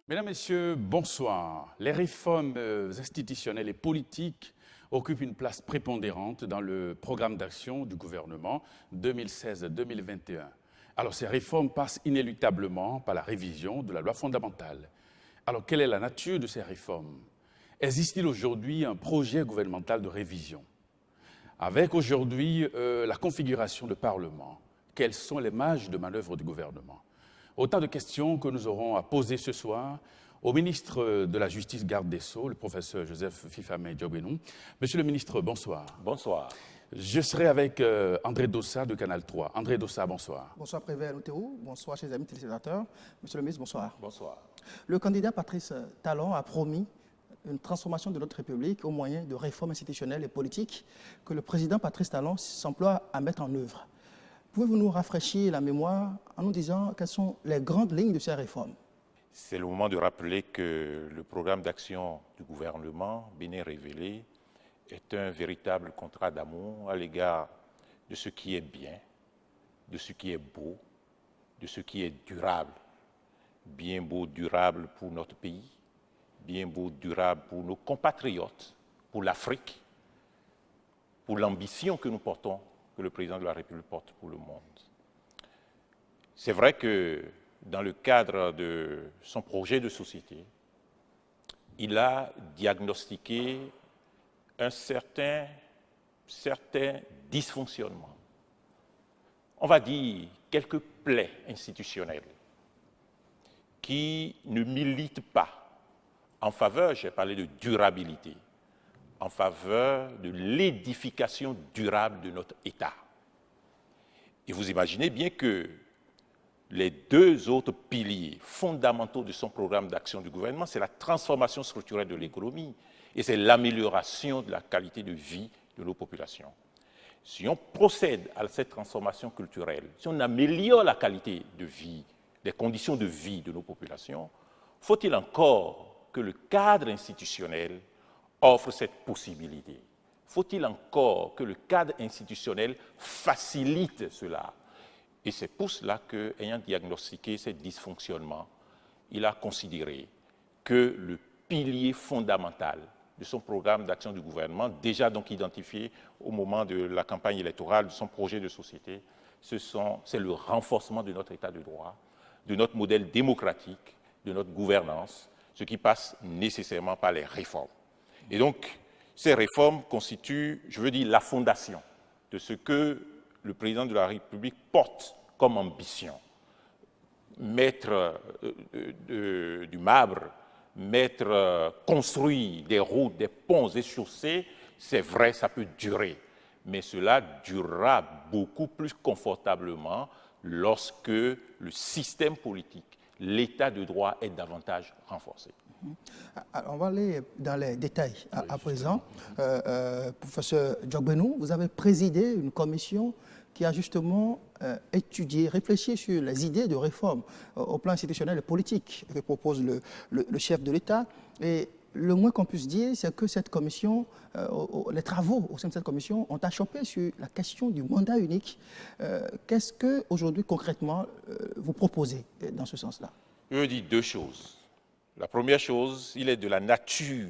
Mesdames, Messieurs, bonsoir. Les réformes institutionnelles et politiques occupent une place prépondérante dans le programme d'action du gouvernement 2016-2021. Alors, ces réformes passent inéluctablement par la révision de la loi fondamentale. Alors, quelle est la nature de ces réformes? Existe-t-il aujourd'hui un projet gouvernemental de révision? Avec aujourd'hui la configuration du Parlement, quelles sont les marges de manœuvre du gouvernement? Autant de questions que nous aurons à poser ce soir au ministre de la Justice, garde des Sceaux, le professeur Joseph Fifamé Diogbenou. Monsieur le ministre, bonsoir. Bonsoir. Je serai avec André Dossa de Canal 3. André Dossa, bonsoir. Bonsoir Prévert Lotero, bonsoir chers amis téléspectateurs. Monsieur le ministre, bonsoir. Bonsoir. Le candidat Patrice Talon a promis une transformation de notre République au moyen de réformes institutionnelles et politiques que le président Patrice Talon s'emploie à mettre en œuvre. Pouvez-vous nous rafraîchir la mémoire en nous disant quelles sont les grandes lignes de ces réformes? C'est le moment de rappeler que le programme d'action du gouvernement, bien révélé, est un véritable contrat d'amour à l'égard de ce qui est bien, de ce qui est beau, de ce qui est durable. Bien beau, durable pour notre pays, bien beau, durable pour nos compatriotes, pour l'Afrique, pour l'ambition que nous portons, que le président de la République porte pour le monde. C'est vrai que dans le cadre de son projet de société, il a diagnostiqué un certain dysfonctionnement. On va dire quelques plaies institutionnelles qui ne militent pas en faveur, j'ai parlé de durabilité, en faveur de l'édification durable de notre État. Et vous imaginez bien que les deux autres piliers fondamentaux de son programme d'action du gouvernement, c'est la transformation structurelle de l'économie et c'est l'amélioration de la qualité de vie de nos populations. Si on procède à cette transformation culturelle, si on améliore la qualité de vie, des conditions de vie de nos populations, faut-il encore que le cadre institutionnel offre cette possibilité? Faut-il encore que le cadre institutionnel facilite cela? Et c'est pour cela qu'ayant diagnostiqué ces dysfonctionnements, il a considéré que le pilier fondamental de son programme d'action du gouvernement, déjà donc identifié au moment de la campagne électorale de son projet de société, c'est le renforcement de notre État de droit, de notre modèle démocratique, de notre gouvernance, ce qui passe nécessairement par les réformes. Et donc, ces réformes constituent, je veux dire, la fondation de ce que le président de la République porte comme ambition. Mettre du marbre, construire des routes, des ponts et chaussées, c'est vrai, ça peut durer. Mais cela durera beaucoup plus confortablement lorsque le système politique, l'état de droit est davantage renforcé. Alors, on va aller dans les détails à présent. Professeur Diogbenou, vous avez présidé une commission qui a justement étudié, réfléchi sur les idées de réforme au plan institutionnel et politique que propose le chef de l'État. Et le moins qu'on puisse dire, c'est que cette commission, les travaux au sein de cette commission ont achoppé sur la question du mandat unique. Qu'est-ce que aujourd'hui concrètement vous proposez dans ce sens-là? Je veux dire deux choses. La première chose, il est de la nature,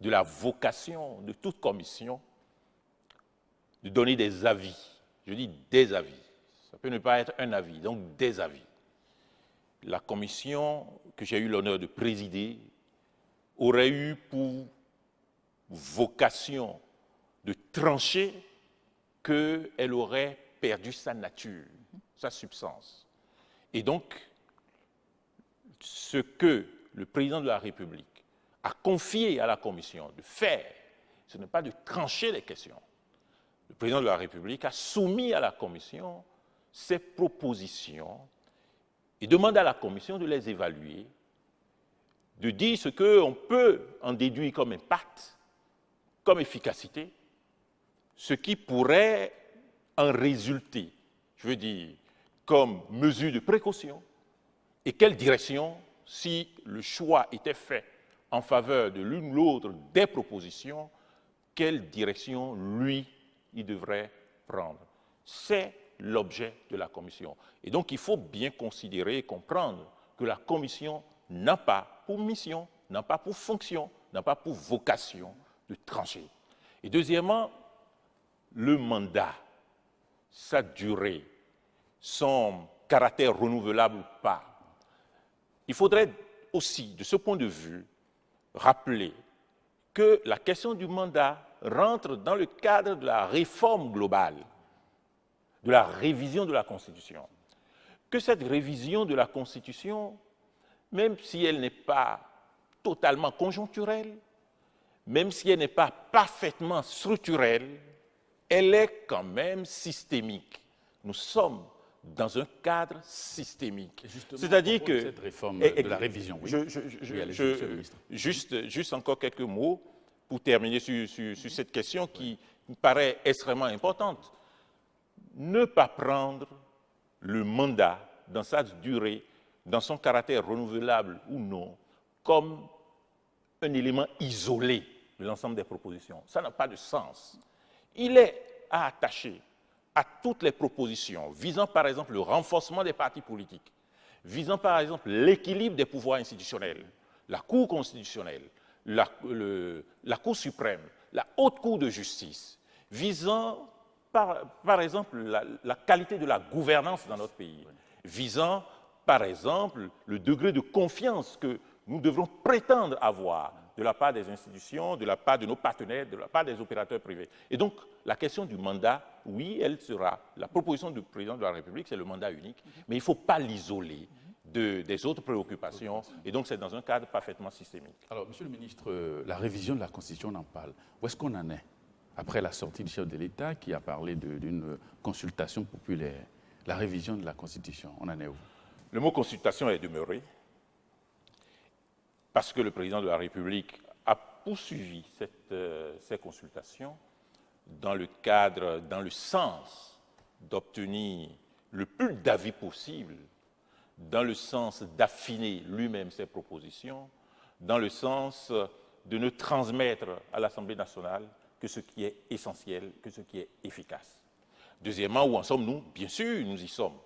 de la vocation de toute commission de donner des avis. Je dis des avis. Ça peut ne pas être un avis, donc des avis. La commission que j'ai eu l'honneur de présider aurait eu pour vocation de trancher qu'elle aurait perdu sa nature, sa substance. Et donc, ce que le président de la République a confié à la commission de faire, ce n'est pas de trancher les questions. Le président de la République a soumis à la commission ses propositions et demande à la commission de les évaluer, de dire ce qu'on peut en déduire comme impact, comme efficacité, ce qui pourrait en résulter, je veux dire, comme mesure de précaution, et quelle direction, si le choix était fait en faveur de l'une ou l'autre des propositions, quelle direction, lui, il devrait prendre. C'est l'objet de la commission. Et donc, il faut bien considérer et comprendre que la commission n'a pas pour mission, n'a pas pour fonction, n'a pas pour vocation de trancher. Et deuxièmement, le mandat, sa durée, son caractère renouvelable ou pas. Il faudrait aussi, de ce point de vue, rappeler que la question du mandat rentre dans le cadre de la réforme globale, de la révision de la Constitution. Que cette révision de la Constitution, même si elle n'est pas totalement conjoncturelle, même si elle n'est pas parfaitement structurelle, elle est quand même systémique. Nous sommes dans un cadre systémique. C'est-à-dire que cette réforme de la révision, oui. Juste encore quelques mots pour terminer sur cette question qui me paraît extrêmement importante. Ne pas prendre le mandat dans sa durée, dans son caractère renouvelable ou non, comme un élément isolé de l'ensemble des propositions. Ça n'a pas de sens. Il est à attacher à toutes les propositions visant par exemple le renforcement des partis politiques, visant par exemple l'équilibre des pouvoirs institutionnels, la Cour constitutionnelle, la Cour suprême, la Haute Cour de justice, visant par exemple la qualité de la gouvernance dans notre pays, visant par exemple le degré de confiance que nous devrons prétendre avoir de la part des institutions, de la part de nos partenaires, de la part des opérateurs privés. Et donc, la question du mandat, oui, elle sera, la proposition du président de la République, c'est le mandat unique, mais il ne faut pas l'isoler des autres préoccupations, et donc c'est dans un cadre parfaitement systémique. Alors, Monsieur le ministre, la révision de la Constitution, on en parle. Où est-ce qu'on en est? Après la sortie du chef de l'État qui a parlé d'une consultation populaire, la révision de la Constitution, on en est où? Le mot consultation est demeuré, parce que le président de la République a poursuivi ces consultations dans le sens d'obtenir le plus d'avis possible, dans le sens d'affiner lui-même ses propositions, dans le sens de ne transmettre à l'Assemblée nationale que ce qui est essentiel, que ce qui est efficace. Deuxièmement, où en sommes-nous? Bien sûr, nous y sommes.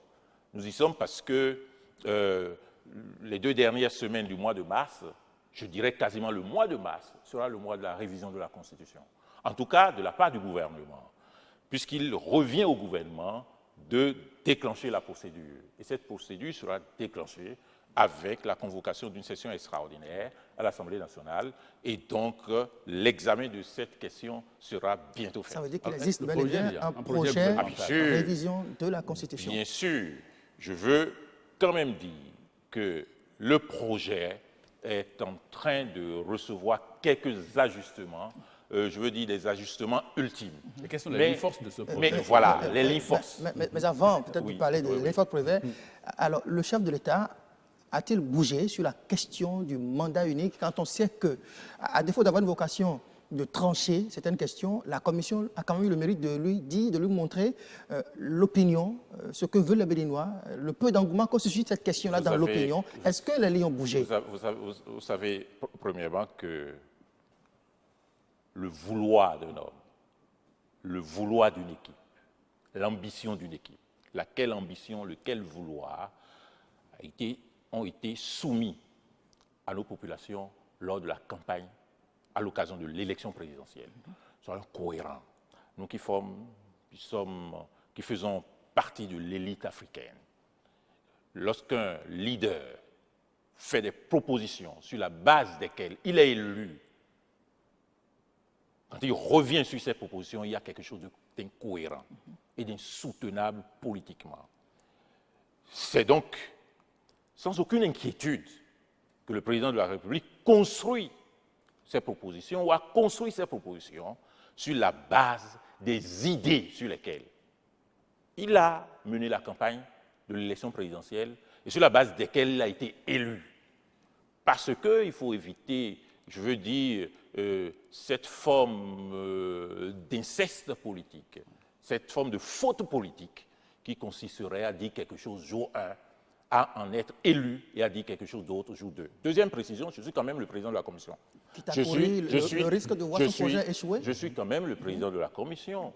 Nous y sommes parce que les 2 dernières semaines du mois de mars, je dirais quasiment le mois de mars, sera le mois de la révision de la Constitution. En tout cas, de la part du gouvernement, puisqu'il revient au gouvernement de déclencher la procédure. Et cette procédure sera déclenchée avec la convocation d'une session extraordinaire à l'Assemblée nationale. Et donc, l'examen de cette question sera bientôt fait. Ça veut dire qu'il existe bel et bien un projet de révision de la Constitution. Bien sûr. Je veux quand même dire que le projet est en train de recevoir quelques ajustements, je veux dire des ajustements ultimes. Et quelles sont les lignes forces de ce projet? Mais voilà, les lignes forces. Mais avant, peut-être de parler des lignes forces privées, alors le chef de l'État a-t-il bougé sur la question du mandat unique quand on sait que, à défaut d'avoir une vocation de trancher certaines questions, la Commission a quand même eu le mérite de lui dire, de lui montrer l'opinion, ce que veulent les Béninois, le peu d'engouement qu'on suscite cette question-là dans l'opinion. Est-ce que les lignes ont bougé? Vous savez, premièrement, que le vouloir d'un homme, le vouloir d'une équipe, l'ambition d'une équipe, laquelle ambition, lequel vouloir ont été soumis à nos populations lors de la campagne à l'occasion de l'élection présidentielle. Soyons cohérents. Nous qui faisons partie de l'élite africaine, lorsqu'un leader fait des propositions sur la base desquelles il est élu, quand il revient sur ces propositions, il y a quelque chose d'incohérent et d'insoutenable politiquement. C'est donc sans aucune inquiétude que le président de la République construit ses propositions ou a construit ses propositions sur la base des idées sur lesquelles il a mené la campagne de l'élection présidentielle et sur la base desquelles il a été élu. Parce qu'il faut éviter, je veux dire, cette forme d'inceste politique, cette forme de faute politique qui consisterait à dire quelque chose jour 1, à en être élu et à dire quelque chose d'autre jour 2. Deuxième précision, je suis quand même le président de la commission. Le risque de voir son projet échouer? Je suis quand même le président de la commission.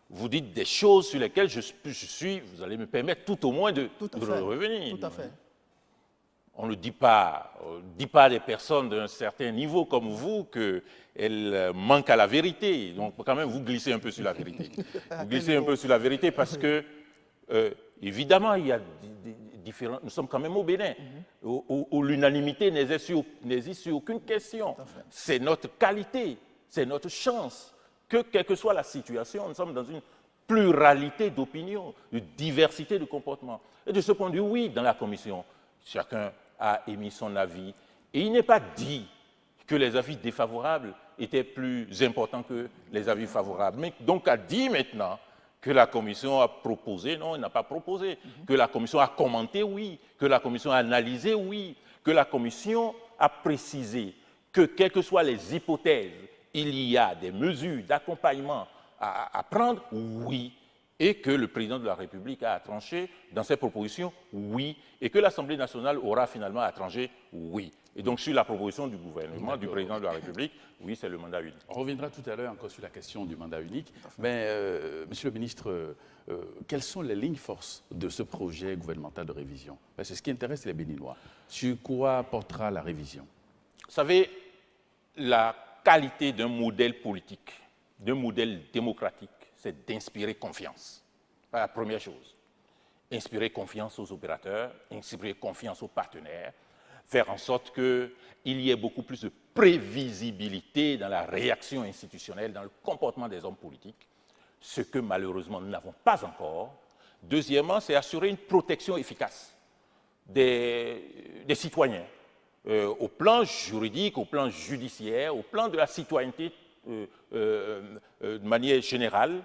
Vous dites des choses sur lesquelles je suis, vous allez me permettre tout au moins de revenir. Tout à fait. On ne dit pas des personnes d'un certain niveau comme vous qu'elles manquent à la vérité. Donc, quand même, vous glissez un peu sur la vérité. Vous glissez un peu sur la vérité parce que, évidemment, il y a différents... Nous sommes quand même au Bénin, où l'unanimité n'existe sur aucune question. C'est notre qualité, c'est notre chance, que quelle que soit la situation, nous sommes dans une pluralité d'opinions, de diversité de comportements. Et de ce point de vue, oui, dans la commission, chacun a émis son avis. Et il n'est pas dit que les avis défavorables étaient plus importants que les avis favorables. Mais donc, a dit maintenant que la commission a proposé, non, elle n'a pas proposé. Que la commission a commenté, oui. Que la commission a analysé, oui. Que la commission a précisé que, quelles que soient les hypothèses, il y a des mesures d'accompagnement à prendre, oui. Et que le président de la République a tranché dans ses propositions, oui. Et que l'Assemblée nationale aura finalement à trancher, oui. Et donc, sur la proposition du gouvernement, du président de la République, oui, c'est le mandat unique. On reviendra tout à l'heure encore sur la question du mandat unique. Mais, monsieur le ministre, quelles sont les lignes forces de ce projet gouvernemental de révision? Parce que ce qui intéresse les Béninois. Sur quoi portera la révision? Vous savez, la qualité d'un modèle politique, d'un modèle démocratique, c'est d'inspirer confiance. C'est la première chose. Inspirer confiance aux opérateurs, inspirer confiance aux partenaires, faire en sorte qu'il y ait beaucoup plus de prévisibilité dans la réaction institutionnelle, dans le comportement des hommes politiques, ce que malheureusement nous n'avons pas encore. Deuxièmement, c'est assurer une protection efficace des citoyens, au plan juridique, au plan judiciaire, au plan de la citoyenneté de manière générale,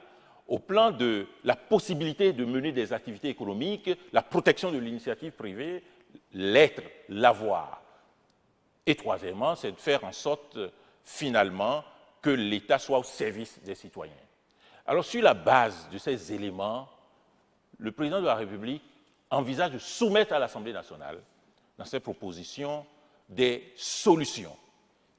au plan de la possibilité de mener des activités économiques, la protection de l'initiative privée, l'être, l'avoir. Et troisièmement, c'est de faire en sorte, finalement, que l'État soit au service des citoyens. Alors, sur la base de ces éléments, le président de la République envisage de soumettre à l'Assemblée nationale, dans ses propositions, des solutions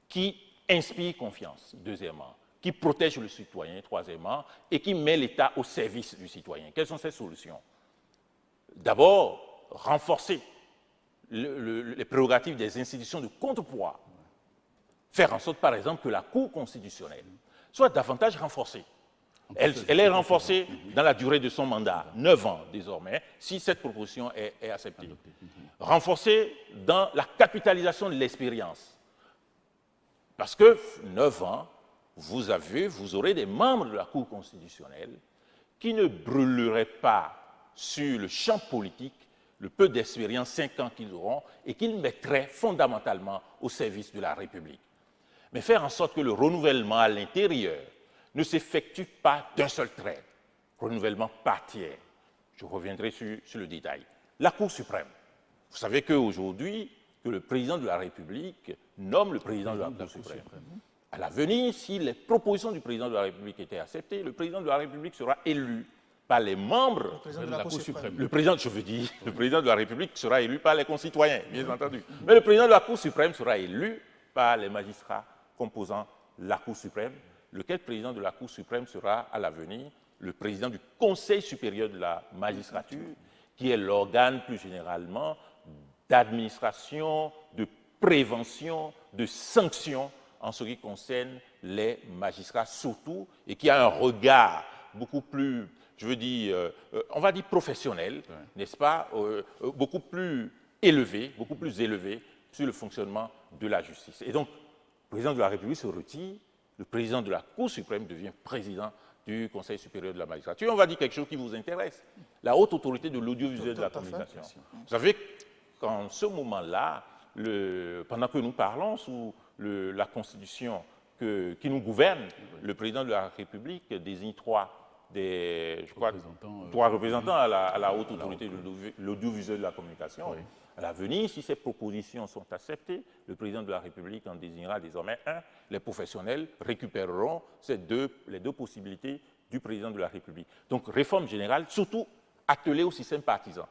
qui inspirent confiance, deuxièmement, qui protègent le citoyen, troisièmement, et qui met l'État au service du citoyen. Quelles sont ces solutions? D'abord, renforcer les prérogatives des institutions de contrepoids. Faire en sorte, par exemple, que la Cour constitutionnelle soit davantage renforcée. Elle est renforcée dans la durée de son mandat, 9 ans désormais, si cette proposition est acceptée. Renforcée dans la capitalisation de l'expérience. Parce que 9 ans, vous aurez des membres de la Cour constitutionnelle qui ne brûleraient pas sur le champ politique le peu d'expérience, 5 ans qu'ils auront, et qu'ils mettraient fondamentalement au service de la République. Mais faire en sorte que le renouvellement à l'intérieur ne s'effectue pas d'un seul trait, renouvellement par tiers. Je reviendrai sur le détail. La Cour suprême. Vous savez qu'aujourd'hui, que le président de la République nomme le président de la Cour suprême. À l'avenir, si les propositions du président de la République étaient acceptées, le président de la République sera élu par les membres de la Cour suprême. Le président de la République sera élu par les concitoyens, bien entendu. Mais le président de la Cour suprême sera élu par les magistrats composant la Cour suprême. Lequel président de la Cour suprême sera à l'avenir le président du Conseil supérieur de la magistrature, qui est l'organe plus généralement d'administration, de prévention, de sanction en ce qui concerne les magistrats surtout, et qui a un regard beaucoup plus, je veux dire, on va dire professionnel, n'est-ce pas, beaucoup plus élevé sur le fonctionnement de la justice. Et donc, le président de la République se retire, le président de la Cour suprême devient président du Conseil supérieur de la magistrature. On va dire quelque chose qui vous intéresse, la haute autorité de l'audiovisuel de la communication. Vous savez qu'en ce moment-là, pendant que nous parlons sous la Constitution qui nous gouverne, le président de la République désigne trois représentants à la haute autorité de l'audiovisuel de la communication. Oui. À l'avenir, si ces propositions sont acceptées, le président de la République en désignera désormais un. Les professionnels récupéreront les deux possibilités du président de la République. Donc, réforme générale, surtout attelée au système partisan.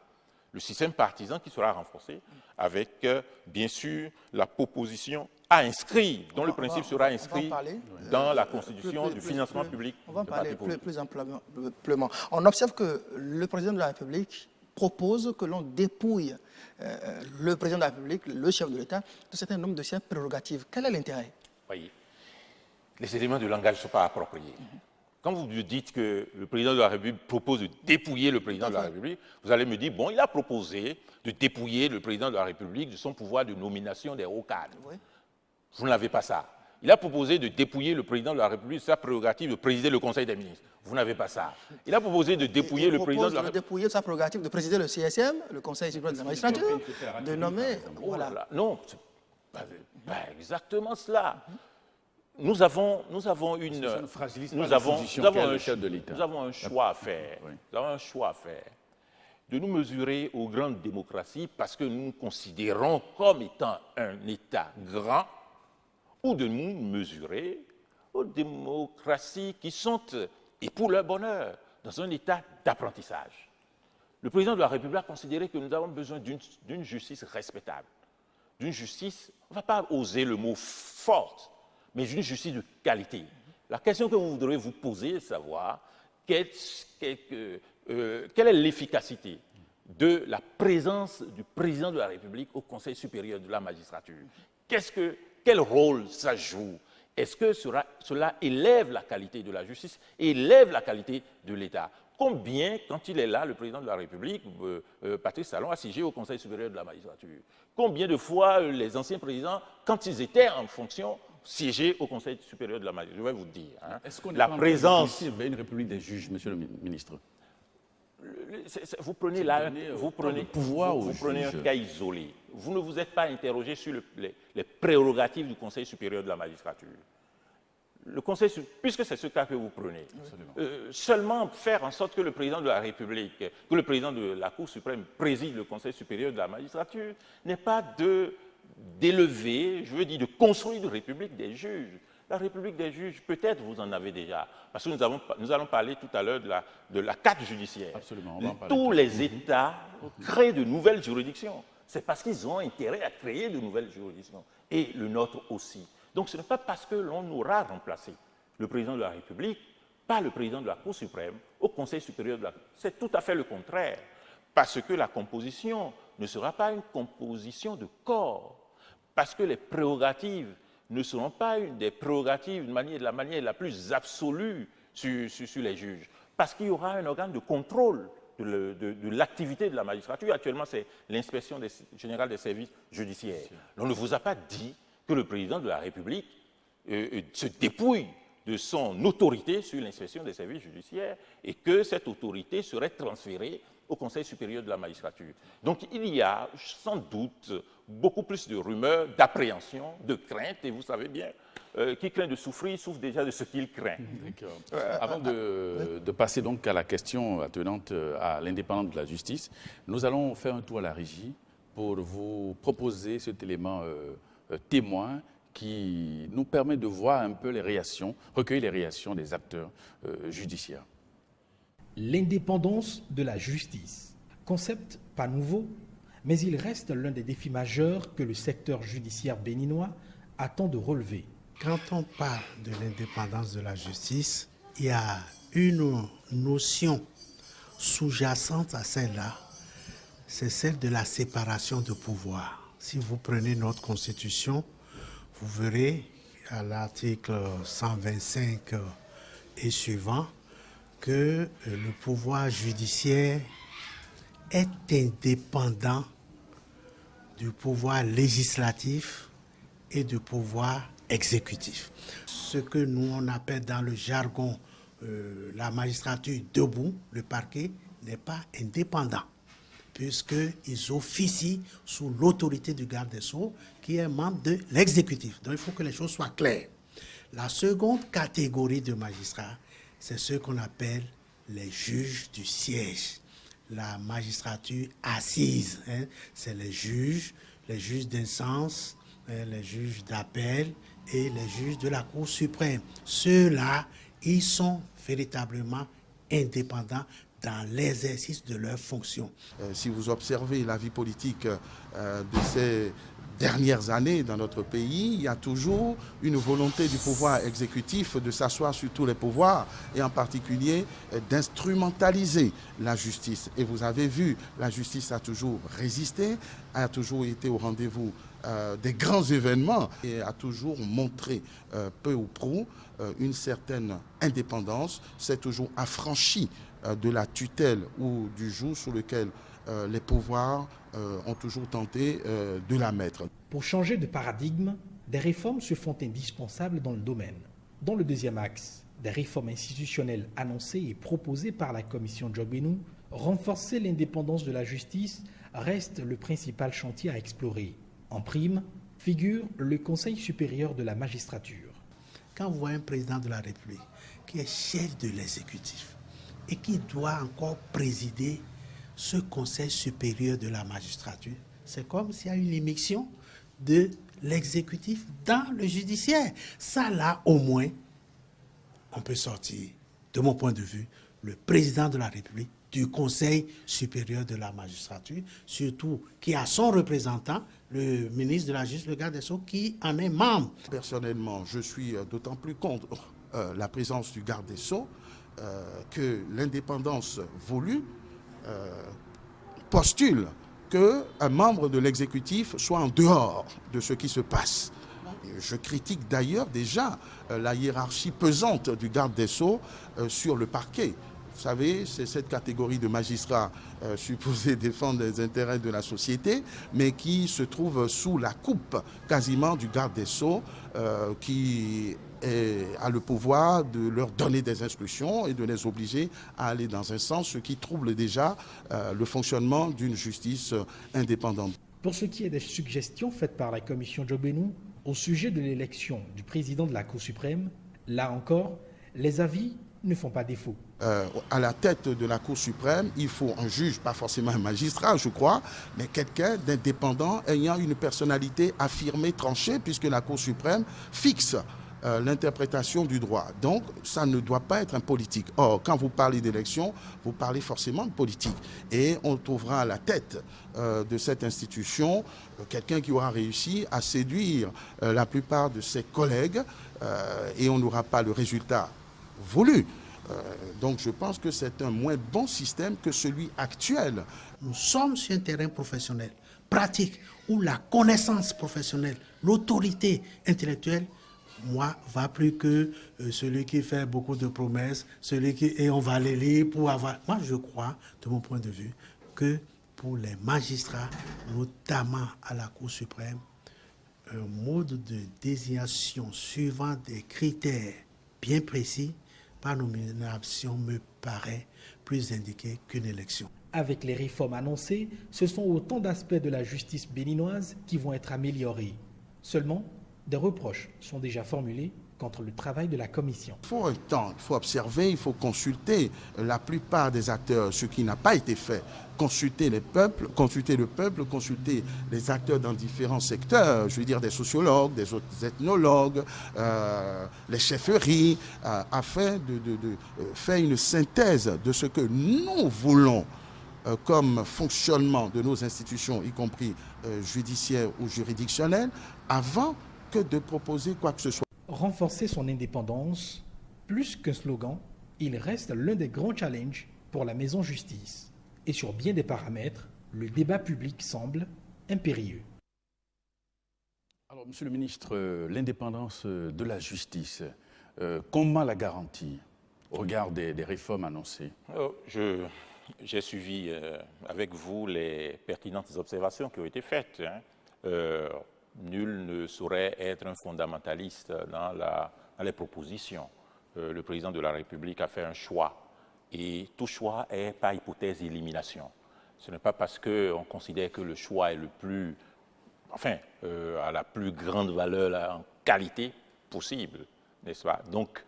Le système partisan qui sera renforcé avec, bien sûr, la proposition à inscrire, dont le principe sera inscrit dans la Constitution du financement public. On va en parler plus amplement. On observe que le président de la République propose que l'on dépouille le président de la République, le chef de l'État, de certain nombre de ses prérogatives. Quel est l'intérêt? Voyez, les éléments de langage ne sont pas appropriés. Quand vous me dites que le président de la République propose de dépouiller le président de la République, vous allez me dire, bon, il a proposé de dépouiller le président de la République de son pouvoir de nomination des hauts cadres. Oui. Vous n'avez pas ça. Il a proposé de dépouiller le président de la République de sa prérogative de présider le Conseil des ministres. Vous n'avez pas ça. Il a proposé de dépouiller le président de la République. Dépouiller sa prérogative de présider le CSM, le Conseil supérieur de la magistrature, de nommer. Voilà. Non, c'est pas exactement cela. Nous avons un choix à faire. Oui. Nous avons un choix à faire de nous mesurer aux grandes démocraties parce que nous nous considérons comme étant un État grand, ou de nous mesurer aux démocraties qui sont, et pour leur bonheur, dans un état d'apprentissage. Le président de la République a considéré que nous avons besoin d'une justice respectable, d'une justice, on ne va pas oser le mot forte, mais d'une justice de qualité. La question que vous voudrez vous poser est de savoir quelle est l'efficacité de la présence du président de la République au Conseil supérieur de la magistrature. Quel rôle ça joue? Est-ce que cela élève la qualité de la justice, élève la qualité de l'État? Combien, quand il est là, le président de la République, Patrice Talon, a siégé au Conseil supérieur de la magistrature? Combien de fois les anciens présidents, quand ils étaient en fonction, siégeaient au Conseil supérieur de la magistrature? Je vais vous dire. Hein, est-ce qu'on est la présence vers une république des juges, monsieur le ministre? Vous prenez un cas isolé. Vous ne vous êtes pas interrogé sur les prérogatives du Conseil supérieur de la magistrature. Le Conseil, puisque c'est ce cas que vous prenez, seulement faire en sorte que le président de la République, que le président de la Cour suprême préside le Conseil supérieur de la magistrature, n'est pas d'élever, je veux dire, de construire une République des juges. La République des juges, peut-être vous en avez déjà, parce que nous allons parler tout à l'heure de la carte judiciaire. Absolument. Tous les États créent de nouvelles juridictions. C'est parce qu'ils ont intérêt à créer de nouvelles juridictions. Et le nôtre aussi. Donc ce n'est pas parce que l'on aura remplacé le président de la République par le président de la Cour suprême au Conseil supérieur de la Cour. C'est tout à fait le contraire. Parce que la composition ne sera pas une composition de corps. Parce que les prérogatives ne seront pas des prérogatives de la manière la plus absolue sur les juges. Parce qu'il y aura un organe de contrôle de l'activité de la magistrature. Actuellement, c'est l'inspection générale des services judiciaires. On ne vous a pas dit que le président de la République se dépouille de son autorité sur l'inspection des services judiciaires et que cette autorité serait transférée au Conseil supérieur de la magistrature. Donc il y a sans doute beaucoup plus de rumeurs, d'appréhension, de crainte, et vous savez bien, qui craint de souffrir, souffre déjà de ce qu'il craint. Avant de passer donc à la question attenante à l'indépendance de la justice, nous allons faire un tour à la régie pour vous proposer cet élément témoin qui nous permet de voir un peu les réactions, recueillir les réactions des acteurs judiciaires. L'indépendance de la justice, concept pas nouveau, mais il reste l'un des défis majeurs que le secteur judiciaire béninois attend de relever. Quand on parle de l'indépendance de la justice, il y a une notion sous-jacente à celle-là, c'est celle de la séparation de pouvoir. Si vous prenez notre Constitution, vous verrez à l'article 125 et suivant que le pouvoir judiciaire est indépendant du pouvoir législatif et du pouvoir exécutif. Ce que nous on appelle dans le jargon la magistrature debout, le parquet n'est pas indépendant, puisqu'ils officient sous l'autorité du garde des Sceaux, qui est membre de l'exécutif. Donc il faut que les choses soient claires. La seconde catégorie de magistrats, c'est ce qu'on appelle les juges du siège. La magistrature assise, c'est les juges d'instance, les juges d'appel et les juges de la Cour suprême. Ceux-là, ils sont véritablement indépendants dans l'exercice de leurs fonctions. Si vous observez la vie politique de dernières années dans notre pays, il y a toujours une volonté du pouvoir exécutif de s'asseoir sur tous les pouvoirs et en particulier d'instrumentaliser la justice. Et vous avez vu, la justice a toujours résisté, a toujours été au rendez-vous des grands événements et a toujours montré peu ou prou une certaine indépendance, s'est toujours affranchi de la tutelle ou du joug sur lequel les pouvoirs ont toujours tenté de la mettre. Pour changer de paradigme, des réformes se font indispensables dans le domaine. Dans le deuxième axe, des réformes institutionnelles annoncées et proposées par la commission Djogbénou, renforcer l'indépendance de la justice reste le principal chantier à explorer. En prime, figure le Conseil supérieur de la magistrature. Quand vous voyez un président de la République qui est chef de l'exécutif et qui doit encore présider ce Conseil supérieur de la magistrature, c'est comme s'il y a une immixtion de l'exécutif dans le judiciaire. Ça, là, au moins, on peut sortir, de mon point de vue, le président de la République du Conseil supérieur de la magistrature, surtout qui a son représentant, le ministre de la Justice, le garde des Sceaux, qui en est membre. Personnellement, je suis d'autant plus contre la présence du garde des Sceaux que l'indépendance voulue postule qu'un membre de l'exécutif soit en dehors de ce qui se passe. Je critique d'ailleurs déjà la hiérarchie pesante du garde des Sceaux sur le parquet. Vous savez, c'est cette catégorie de magistrats supposés défendre les intérêts de la société, mais qui se trouve sous la coupe quasiment du garde des Sceaux qui a le pouvoir de leur donner des instructions et de les obliger à aller dans un sens, ce qui trouble déjà le fonctionnement d'une justice indépendante. Pour ce qui est des suggestions faites par la commission Djogbénou au sujet de l'élection du président de la Cour suprême, là encore, les avis ne font pas défaut. À la tête de la Cour suprême, il faut un juge, pas forcément un magistrat, je crois, mais quelqu'un d'indépendant ayant une personnalité affirmée, tranchée, puisque la Cour suprême fixe l'interprétation du droit. Donc, ça ne doit pas être un politique. Or, quand vous parlez d'élection, vous parlez forcément de politique. Et on trouvera à la tête de cette institution quelqu'un qui aura réussi à séduire la plupart de ses collègues et on n'aura pas le résultat voulu. Donc, je pense que c'est un moins bon système que celui actuel. Nous sommes sur un terrain professionnel, pratique, où la connaissance professionnelle, l'autorité intellectuelle, moi, va plus que celui qui fait beaucoup de promesses, et on va les lire pour avoir... Moi, je crois, de mon point de vue, que pour les magistrats, notamment à la Cour suprême, un mode de désignation suivant des critères bien précis, par nomination, me paraît plus indiqué qu'une élection. Avec les réformes annoncées, ce sont autant d'aspects de la justice béninoise qui vont être améliorés. Seulement, des reproches sont déjà formulés contre le travail de la commission. Il faut un temps, il faut observer, il faut consulter la plupart des acteurs, ce qui n'a pas été fait. Consulter le peuple, consulter les acteurs dans différents secteurs, je veux dire des sociologues, des ethnologues, les chefferies, afin de faire une synthèse de ce que nous voulons comme fonctionnement de nos institutions, y compris judiciaires ou juridictionnelles, avant que de proposer quoi que ce soit. Renforcer son indépendance, plus qu'un slogan, il reste l'un des grands challenges pour la maison justice. Et sur bien des paramètres, le débat public semble impérieux. Alors, Monsieur le ministre, l'indépendance de la justice, comment la garantir au regard des réformes annoncées? J'ai suivi avec vous les pertinentes observations qui ont été faites. Nul ne saurait être un fondamentaliste dans les propositions. Le président de la République a fait un choix. Et tout choix est par hypothèse d'élimination. Ce n'est pas parce qu'on considère que le choix est le plus, à la plus grande valeur en qualité possible, n'est-ce pas? Donc,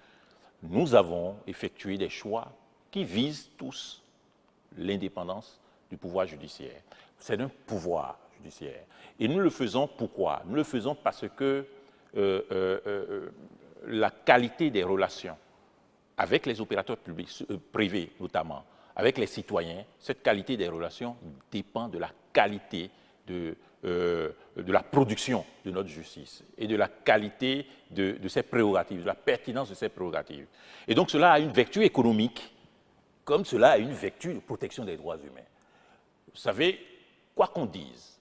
nous avons effectué des choix qui visent tous l'indépendance du pouvoir judiciaire. C'est un pouvoir judiciaire. Et nous le faisons pourquoi? Nous le faisons parce que la qualité des relations avec les opérateurs publics, privés notamment, avec les citoyens, cette qualité des relations dépend de la qualité de la production de notre justice et de la qualité de ses prérogatives, de la pertinence de ses prérogatives. Et donc cela a une vertu économique, comme cela a une vertu de protection des droits humains. Vous savez, quoi qu'on dise,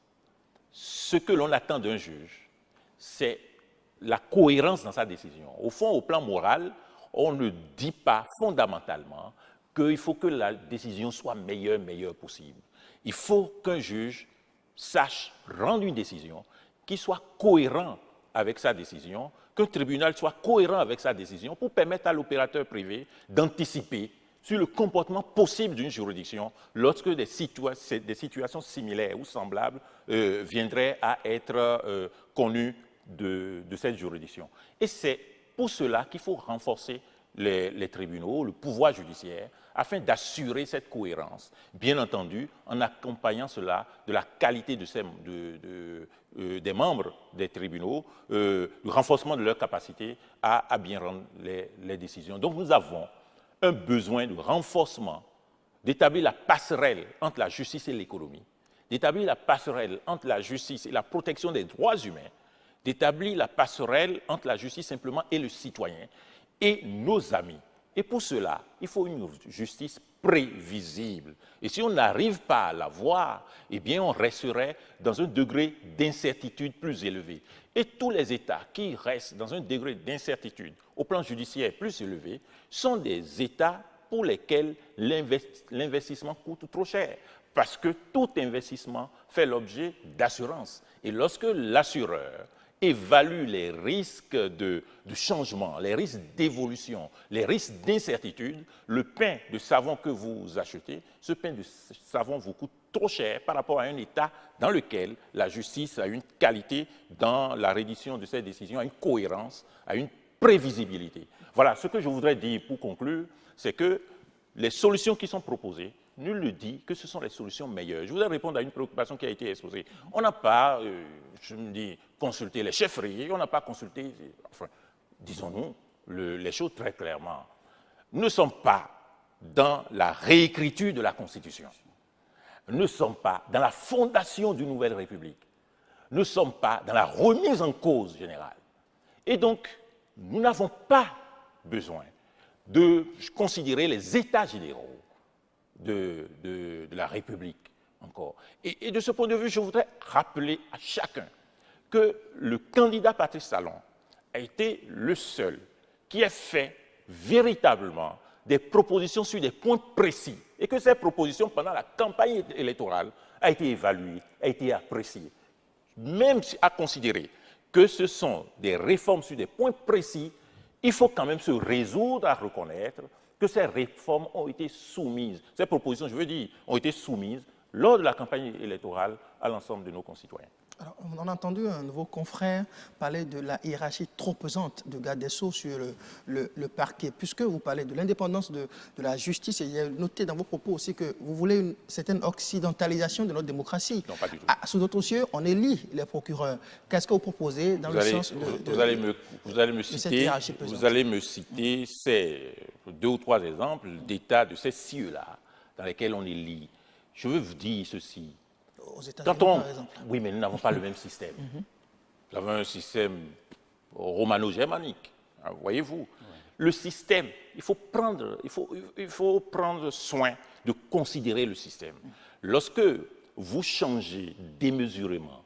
ce que l'on attend d'un juge, c'est la cohérence dans sa décision. Au fond, au plan moral, on ne dit pas fondamentalement qu'il faut que la décision soit meilleure possible. Il faut qu'un juge sache rendre une décision qui soit cohérente avec sa décision, qu'un tribunal soit cohérent avec sa décision pour permettre à l'opérateur privé d'anticiper sur le comportement possible d'une juridiction lorsque des situations similaires ou semblables viendraient à être connues de cette juridiction. Et c'est pour cela qu'il faut renforcer les tribunaux, le pouvoir judiciaire, afin d'assurer cette cohérence, bien entendu en accompagnant cela de la qualité des membres des tribunaux, le renforcement de leur capacité à bien rendre les décisions. Donc nous avons un besoin de renforcement, d'établir la passerelle entre la justice et l'économie, d'établir la passerelle entre la justice et la protection des droits humains, d'établir la passerelle entre la justice simplement et le citoyen et nos amis. Et pour cela, il faut une justice prévisible. Et si on n'arrive pas à l'avoir, eh bien on resterait dans un degré d'incertitude plus élevé. Et tous les États qui restent dans un degré d'incertitude au plan judiciaire plus élevé sont des États pour lesquels l'investissement coûte trop cher. Parce que tout investissement fait l'objet d'assurance. Et lorsque l'assureur évalue les risques de changement, les risques d'évolution, les risques d'incertitude, le pain de savon que vous achetez, ce pain de savon vous coûte trop cher par rapport à un État dans lequel la justice a une qualité dans la reddition de ses décisions, a une cohérence, a une prévisibilité. Voilà, ce que je voudrais dire pour conclure, c'est que les solutions qui sont proposées, nul ne dit que ce sont les solutions meilleures. Je voudrais répondre à une préoccupation qui a été exposée. On n'a pas, je me dis, consulté les chefferies, on n'a pas consulté, enfin, disons-nous les choses très clairement. Nous ne sommes pas dans la réécriture de la Constitution. Nous ne sommes pas dans la fondation d'une nouvelle République. Nous ne sommes pas dans la remise en cause générale. Et donc, nous n'avons pas besoin de considérer les états généraux de la République encore. Et de ce point de vue, je voudrais rappeler à chacun que le candidat Patrice Talon a été le seul qui a fait véritablement des propositions sur des points précis et que ces propositions, pendant la campagne électorale, a été évaluée, a été appréciée. Même à considérer que ce sont des réformes sur des points précis, il faut quand même se résoudre à reconnaître que ces réformes ont été soumises, ces propositions, je veux dire, ont été soumises lors de la campagne électorale à l'ensemble de nos concitoyens. Alors, on a entendu un nouveau confrère parler de la hiérarchie trop pesante de garde des Sceaux sur le parquet. Puisque vous parlez de l'indépendance de la justice, et il y a noté dans vos propos aussi que vous voulez une certaine occidentalisation de notre démocratie. Non, pas du tout. Sous d'autres cieux, on élit les procureurs. Qu'est-ce que vous proposez dans sens de vous allez me citer ces 2 ou 3 exemples d'états de ces cieux-là dans lesquels on élit. Je veux vous dire ceci. Aux États-Unis, par exemple. Oui, mais nous n'avons pas le même système. Nous avons un système romano-germanique, voyez-vous. Le système, il faut prendre soin de considérer le système. Lorsque vous changez démesurément,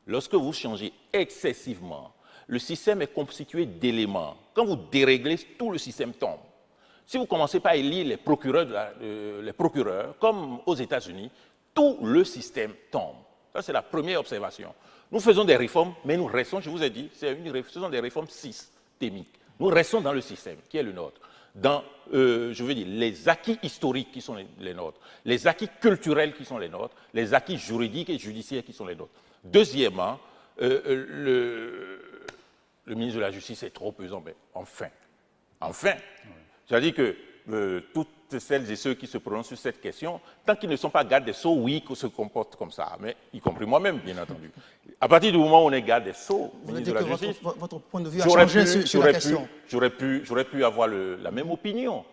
lorsque vous changez excessivement, le système est constitué d'éléments. Quand vous déréglez, tout le système tombe. Si vous commencez par élire les procureurs, comme aux États-Unis, tout le système tombe. Ça, c'est la première observation. Nous faisons des réformes, mais nous restons, je vous ai dit, ce sont des réformes systémiques. Nous restons dans le système, qui est le nôtre. Dans, je veux dire, les acquis historiques qui sont les nôtres, les acquis culturels qui sont les nôtres, les acquis juridiques et judiciaires qui sont les nôtres. Deuxièmement, le ministre de la Justice est trop pesant, mais enfin, c'est-à-dire que toutes celles et ceux qui se prononcent sur cette question, tant qu'ils ne sont pas gardes des Sceaux, oui, qu'ils se comportent comme ça, mais y compris moi-même, bien entendu. À partir du moment où on est garde des Sceaux, ministre de la Justice, votre point de vue a changé sur la question. J'aurais pu avoir la même opinion.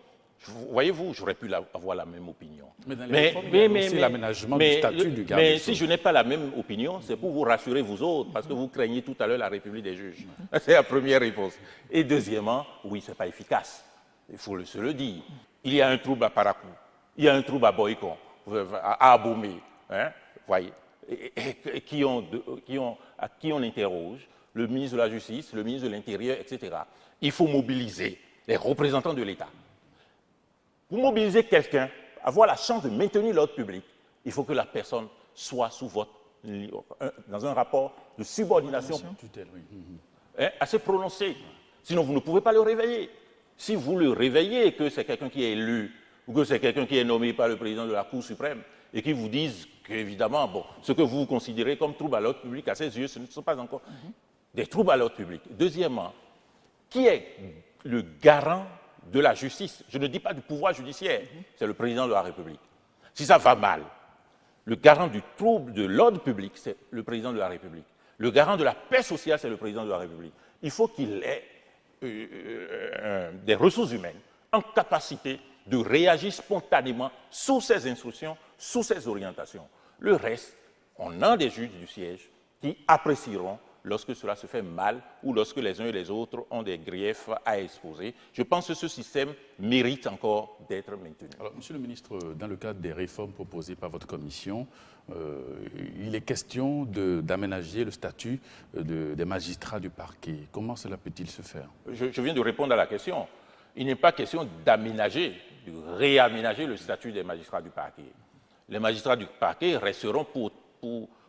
Voyez-vous, j'aurais pu avoir la même opinion. Mais dans les réformes, il y a aussi l'aménagement du statut du garde des Mais Sceaux. si je n'ai pas la même opinion, c'est pour vous rassurer, vous autres, parce que vous craignez tout à l'heure la République des juges. C'est la première réponse. Et deuxièmement, oui, ce n'est pas efficace. Il faut se le dire. Il y a un trouble à Parakou, il y a un trouble à Boycon, à Abomey, hein, voyez, à qui on interroge, le ministre de la Justice, le ministre de l'Intérieur, etc. Il faut mobiliser les représentants de l'État. Pour mobiliser quelqu'un, avoir la chance de maintenir l'ordre public, il faut que la personne soit sous dans un rapport de subordination assez prononcé. Sinon, vous ne pouvez pas le réveiller. Si vous le réveillez et que c'est quelqu'un qui est élu ou que c'est quelqu'un qui est nommé par le président de la Cour suprême et qui vous disent qu'évidemment, bon, ce que vous considérez comme trouble à l'ordre public, à ses yeux, ce ne sont pas encore des troubles à l'ordre public. Deuxièmement, qui est le garant de la justice? Je ne dis pas du pouvoir judiciaire, c'est le président de la République. Si ça va mal, le garant du trouble de l'ordre public, c'est le président de la République. Le garant de la paix sociale, c'est le président de la République. Il faut qu'il ait des ressources humaines en capacité de réagir spontanément sous ces instructions, sous ces orientations. Le reste, on a des juges du siège qui apprécieront lorsque cela se fait mal ou lorsque les uns et les autres ont des griefs à exposer. Je pense que ce système mérite encore d'être maintenu. Alors, Monsieur le ministre, dans le cadre des réformes proposées par votre commission, il est question d'aménager le statut des magistrats du parquet. Comment cela peut-il se faire? Je viens de répondre à la question. Il n'est pas question d'aménager, de réaménager le statut des magistrats du parquet. Les magistrats du parquet resteront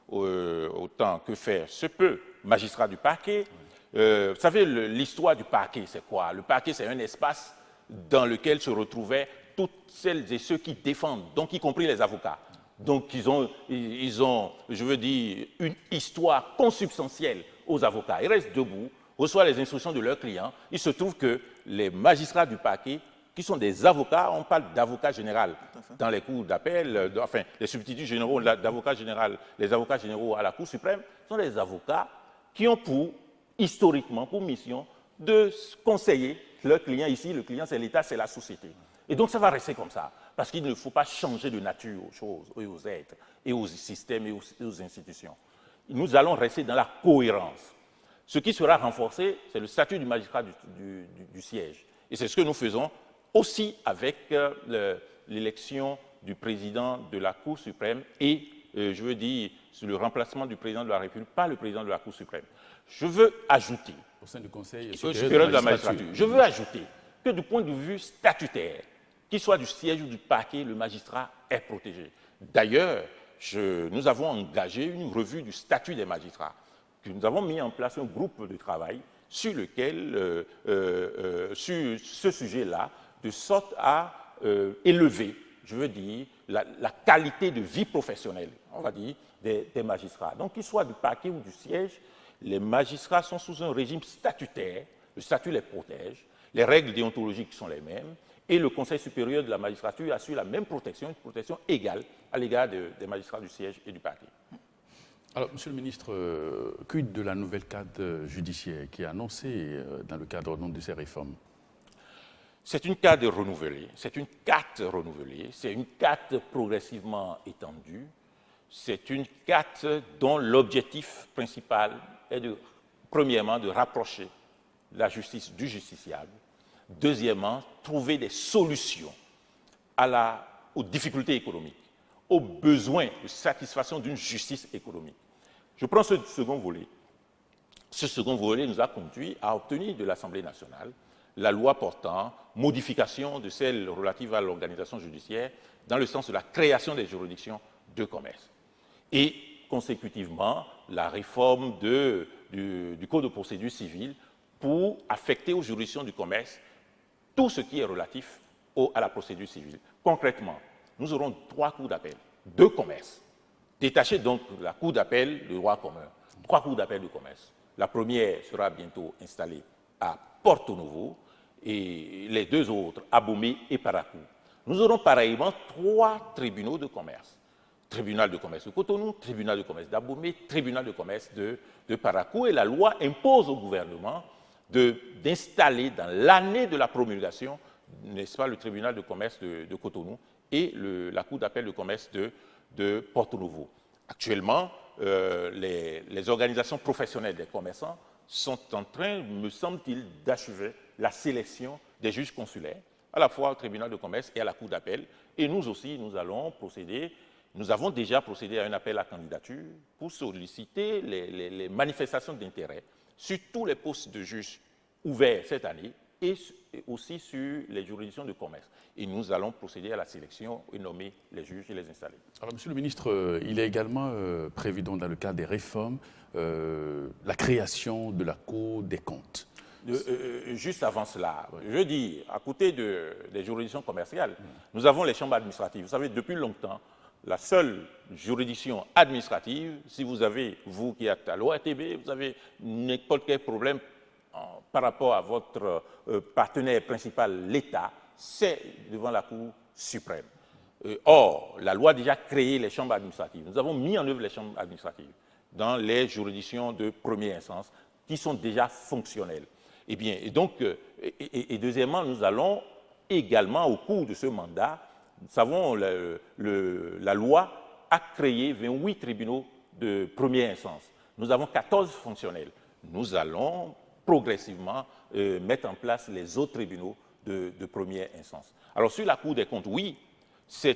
autant que faire se peut, magistrats du parquet. Vous savez, l'histoire du parquet, c'est quoi? Le parquet, c'est un espace dans lequel se retrouvaient toutes celles et ceux qui défendent, donc y compris les avocats. Donc ils ont, je veux dire, une histoire consubstantielle aux avocats. Ils restent debout, reçoivent les instructions de leurs clients. Il se trouve que les magistrats du parquet, qui sont des avocats, on parle d'avocats général dans les cours d'appel, enfin les substituts généraux d'avocats général, les avocats généraux à la Cour suprême, sont des avocats qui ont historiquement pour mission de conseiller leurs clients. Ici, le client c'est l'État, c'est la société. Et donc ça va rester comme ça, parce qu'il ne faut pas changer de nature aux choses, et aux êtres, et aux systèmes, et aux institutions. Nous allons rester dans la cohérence. Ce qui sera renforcé, c'est le statut du magistrat du siège. Et c'est ce que nous faisons aussi avec l'élection du président de la Cour suprême et, je veux dire, sur le remplacement du président de la République par le président de la Cour suprême. Je veux ajouter, au sein du Conseil supérieur de la magistrature, je veux ajouter que du point de vue statutaire, qu'il soit du siège ou du parquet, le magistrat est protégé. D'ailleurs, nous avons engagé une revue du statut des magistrats. Nous avons mis en place un groupe de travail sur lequel, sur ce sujet-là, de sorte à élever, je veux dire, la qualité de vie professionnelle, on va dire, des magistrats. Donc, qu'ils soient du parquet ou du siège, les magistrats sont sous un régime statutaire, le statut les protège, les règles déontologiques sont les mêmes, et le Conseil supérieur de la magistrature assure la même protection, une protection égale à l'égard des magistrats du siège et du parquet. Alors, Monsieur le ministre, quid de la nouvelle cadre judiciaire qui est annoncée dans le cadre de ces réformes? C'est une cadre renouvelée, c'est une carte renouvelée, c'est une carte progressivement étendue, c'est une carte dont l'objectif principal est premièrement, de rapprocher la justice du justiciable, deuxièmement, trouver des solutions aux difficultés économiques, aux besoins de satisfaction d'une justice économique. Je prends ce second volet. Ce second volet nous a conduit à obtenir de l'Assemblée nationale la loi portant modification de celle relative à l'organisation judiciaire dans le sens de la création des juridictions de commerce. Et consécutivement, la réforme du Code de procédure civile pour affecter aux juridictions du commerce tout ce qui est relatif à la procédure civile. Concrètement, nous aurons 3 cours d'appel, 2 commerces, détachés donc de la cour d'appel de droit commun, 3 cours d'appel de commerce. La première sera bientôt installée à Porto Novo et les 2 autres, à Abomey et Parakou. Nous aurons pareillement 3 tribunaux de commerce. Tribunal de commerce de Cotonou, tribunal de commerce d'Abomey, tribunal de commerce de Parakou. Et la loi impose au gouvernement d'installer dans l'année de la promulgation n'est-ce pas, le tribunal de commerce de Cotonou et la cour d'appel de commerce de Porto-Novo. Actuellement, les organisations professionnelles des commerçants sont en train, me semble-t-il, d'achever la sélection des juges consulaires, à la fois au tribunal de commerce et à la cour d'appel. Et nous aussi, nous allons procéder, nous avons déjà procédé à un appel à candidature pour solliciter les manifestations d'intérêt sur tous les postes de juges ouverts cette année et aussi sur les juridictions de commerce. Et nous allons procéder à la sélection et nommer les juges et les installer. Alors, Monsieur le ministre, il est également prévu dans le cadre des réformes la création de la Cour des comptes. Juste avant cela, je dis, à côté des juridictions commerciales, nous avons les chambres administratives. Vous savez, depuis longtemps, la seule juridiction administrative, si vous avez, vous qui êtes à l'OATB, vous avez n'importe quel problème par rapport à votre partenaire principal, l'État, c'est devant la Cour suprême. Or, la loi a déjà créé les chambres administratives. Nous avons mis en œuvre les chambres administratives dans les juridictions de première instance qui sont déjà fonctionnelles. Et deuxièmement, nous allons également, au cours de ce mandat, nous savons, la loi a créé 28 tribunaux de première instance. Nous avons 14 fonctionnels. Nous allons progressivement mettre en place les autres tribunaux de première instance. Alors, sur la Cour des comptes, oui, sur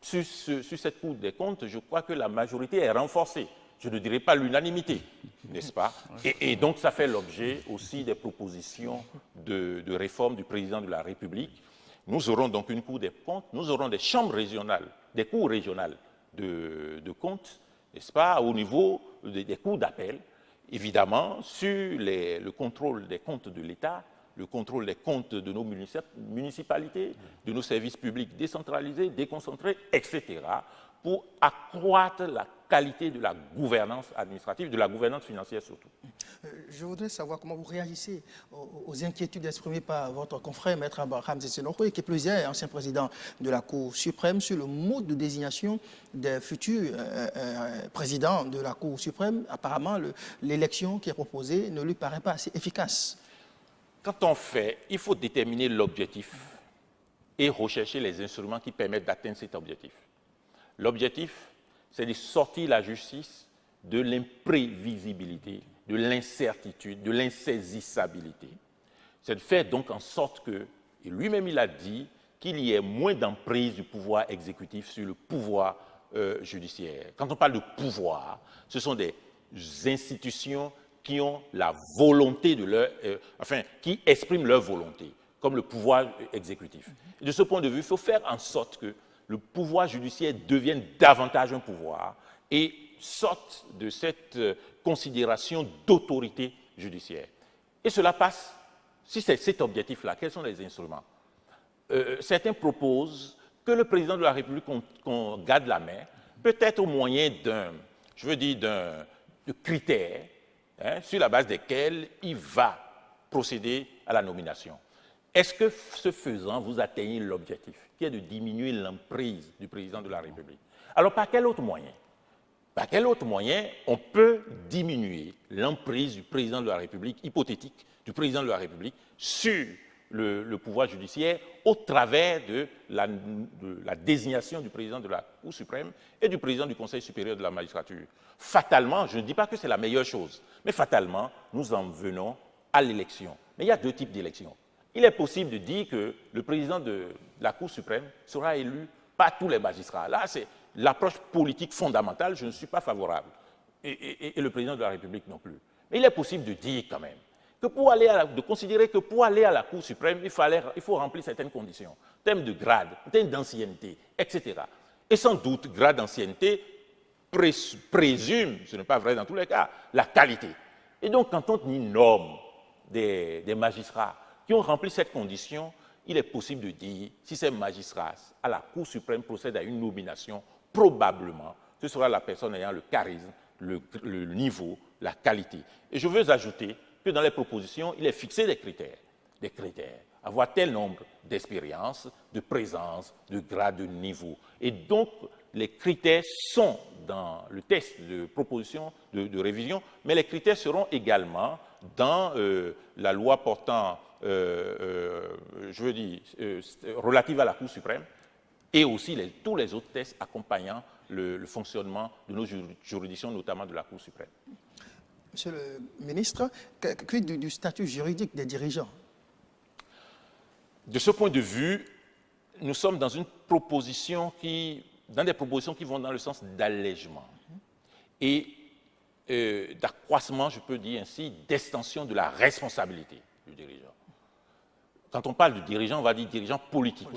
cette Cour des comptes, je crois que la majorité est renforcée. Je ne dirais pas l'unanimité, n'est-ce pas? Et donc, ça fait l'objet aussi des propositions de réforme du président de la République. Nous aurons donc une Cour des comptes, nous aurons des chambres régionales, des cours régionales de comptes, n'est-ce pas, au niveau des cours d'appel, évidemment, sur le contrôle des comptes de l'État, le contrôle des comptes de nos municipalités, de nos services publics décentralisés, déconcentrés, etc., pour accroître la qualité de la gouvernance administrative, de la gouvernance financière surtout. Je voudrais savoir comment vous réagissez aux inquiétudes exprimées par votre confrère, Maître Abraham Zessenokwe, qui est plusieurs ancien président de la Cour suprême, sur le mode de désignation des futurs présidents de la Cour suprême. Apparemment, l'élection qui est proposée ne lui paraît pas assez efficace. Quand on fait, il faut déterminer l'objectif et rechercher les instruments qui permettent d'atteindre cet objectif. L'objectif, c'est de sortir la justice de l'imprévisibilité, de l'incertitude, de l'insaisissabilité. C'est de faire donc en sorte que, et lui-même il a dit, qu'il y ait moins d'emprise du pouvoir exécutif sur le pouvoir judiciaire. Quand on parle de pouvoir, ce sont des institutions qui ont la volonté de leur, qui expriment leur volonté, comme le pouvoir exécutif. Et de ce point de vue, il faut faire en sorte que le pouvoir judiciaire devienne davantage un pouvoir et sorte de cette considération d'autorité judiciaire. Et cela passe, si c'est cet objectif-là, quels sont les instruments? Certains proposent que le président de la République, qu'on garde la main, peut-être au moyen de critères, sur la base desquels il va procéder à la nomination. Est-ce que, ce faisant, vous atteignez l'objectif, qui est de diminuer l'emprise du président de la République? Alors, par quel autre moyen? Par quel autre moyen on peut diminuer l'emprise du président de la République, hypothétique, du président de la République, sur le pouvoir judiciaire au travers de la désignation du président de la Cour suprême et du président du Conseil supérieur de la magistrature? Fatalement, je ne dis pas que c'est la meilleure chose, mais fatalement, nous en venons à l'élection. Mais il y a deux types d'élections. Il est possible de dire que le président de la Cour suprême sera élu par tous les magistrats. Là, c'est l'approche politique fondamentale, je ne suis pas favorable. Et le président de la République non plus. Mais il est possible de dire quand même que de considérer que pour aller à la Cour suprême, il faut remplir certaines conditions, en termes de grade, en termes d'ancienneté, etc. Et sans doute, grade d'ancienneté présume, ce n'est pas vrai dans tous les cas, la qualité. Et donc, quand on nomme des magistrats qui ont rempli cette condition, il est possible de dire, si ces magistrats à la Cour suprême procèdent à une nomination, probablement, ce sera la personne ayant le charisme, le niveau, la qualité. Et je veux ajouter que dans les propositions, il est fixé des critères. Avoir tel nombre d'expériences, de présence, de grade, de niveau. Et donc, les critères sont dans le texte de proposition de révision, mais les critères seront également dans la loi portant, relative à la Cour suprême, et aussi tous les autres textes accompagnant le fonctionnement de nos juridictions, notamment de la Cour suprême. Monsieur le ministre, quid du statut juridique des dirigeants? De ce point de vue, nous sommes dans des propositions qui vont dans le sens d'allègement et d'accroissement, je peux dire ainsi, d'extension de la responsabilité du dirigeant. Quand on parle du dirigeant, on va dire dirigeant politique.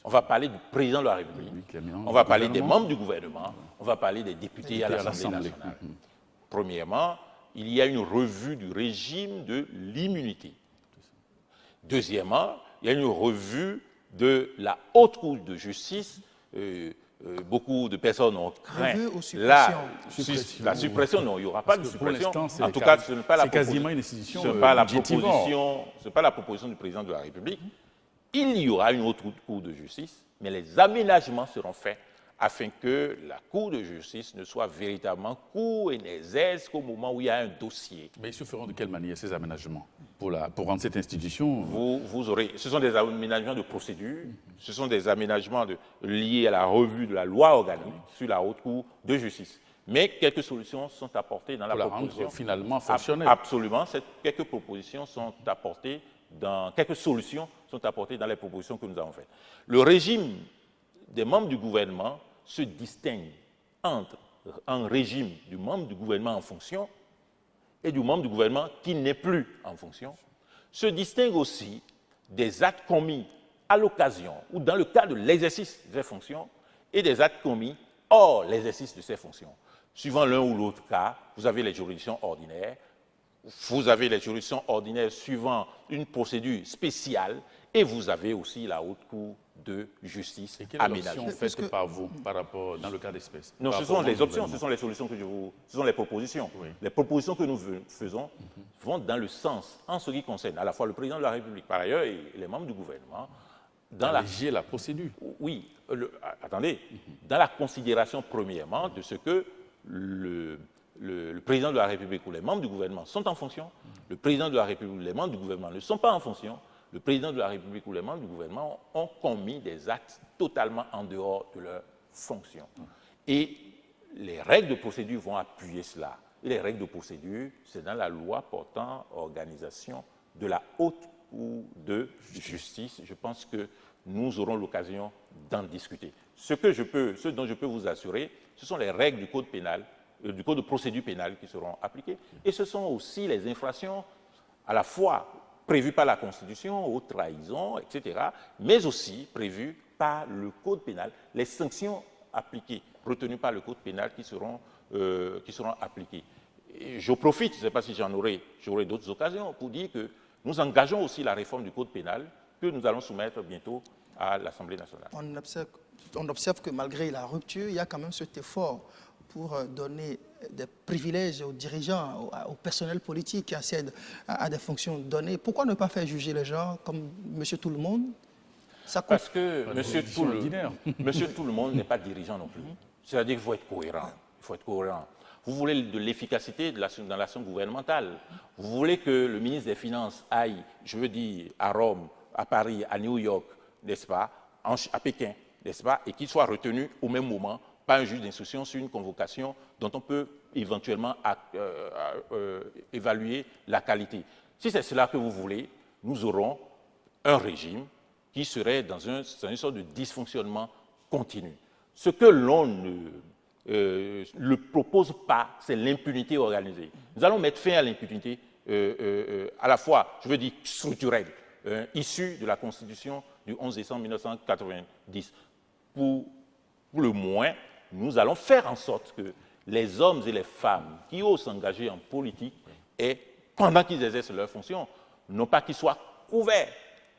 On va parler du président de la République. On va parler des membres du gouvernement. On va parler des députés à l'Assemblée nationale. Premièrement, il y a une revue du régime de l'immunité. Deuxièmement, il y a une revue de la Haute Cour de justice. Beaucoup de personnes ont craint la suppression. Non, il n'y aura pas de suppression. En tout cas, ce n'est pas la proposition du président de la République. Il y aura une autre Cour de justice, mais les aménagements seront faits afin que la Cour de justice ne soit véritablement cour et n'exerce qu'au moment où il y a un dossier. Mais ils se feront de quelle manière ces aménagements pour rendre cette institution Ce sont des aménagements de procédure, ce sont des aménagements liés à la revue de la loi organique sur la Haute Cour de justice. Mais quelques solutions sont apportées dans la proposition. Rendre finalement fonctionnelle. Absolument, quelques solutions sont apportées dans les propositions que nous avons faites. Le régime des membres du gouvernement se distingue entre un régime du membre du gouvernement en fonction et du membre du gouvernement qui n'est plus en fonction, se distingue aussi des actes commis à l'occasion ou dans le cadre de l'exercice de ces fonctions et des actes commis hors l'exercice de ces fonctions. Suivant l'un ou l'autre cas, vous avez les juridictions ordinaires, suivant une procédure spéciale, et vous avez aussi la Haute Cour de justice aménagée. Et quelle est l'option faite par vous par rapport, dans le cas d'espèce? Non, ce sont les options, ce sont les solutions ce sont les propositions. Oui. Les propositions que nous faisons vont dans le sens, en ce qui concerne à la fois le président de la République par ailleurs et les membres du gouvernement, alléger la procédure. Oui, dans la considération premièrement de ce que le président de la République ou les membres du gouvernement sont en fonction, le président de la République ou les membres du gouvernement ne sont pas en fonction, le président de la République ou les membres du gouvernement ont commis des actes totalement en dehors de leur fonction. Et les règles de procédure vont appuyer cela. Et les règles de procédure, c'est dans la loi portant organisation de la Haute Cour de justice. Je pense que nous aurons l'occasion d'en discuter. Ce dont je peux vous assurer, ce sont les règles du code pénal, du code de procédure pénale qui seront appliquées. Et ce sont aussi les infractions à la fois prévues par la Constitution, aux trahisons, etc., mais aussi prévues par le code pénal, les sanctions appliquées, retenues par le code pénal qui seront appliquées. Et je profite, je ne sais pas si j'aurai d'autres occasions, pour dire que nous engageons aussi la réforme du code pénal que nous allons soumettre bientôt à l'Assemblée nationale. On observe que malgré la rupture, il y a quand même cet effort pour donner des privilèges aux dirigeants, au personnel politique qui accède à des fonctions données. Pourquoi ne pas faire juger les gens comme Monsieur Tout-le-Monde? Parce que Monsieur Tout-le-Monde n'est pas dirigeant non plus. C'est-à-dire qu'il faut être cohérent. Vous voulez de l'efficacité dans l'action gouvernementale. Vous voulez que le ministre des Finances aille, à Rome, à Paris, à New York, n'est-ce pas, à Pékin, n'est-ce pas, et qu'il soit retenu au même moment par un juge d'instruction sur une convocation dont on peut éventuellement évaluer la qualité. Si c'est cela que vous voulez, nous aurons un régime qui serait dans une sorte de dysfonctionnement continu. Ce que l'on ne propose pas, c'est l'impunité organisée. Nous allons mettre fin à l'impunité à la fois, structurelle, issue de la Constitution du 11 décembre 1990. Pour le moins, nous allons faire en sorte que les hommes et les femmes qui osent s'engager en politique, et pendant qu'ils exercent leurs fonctions, non pas qu'ils soient couverts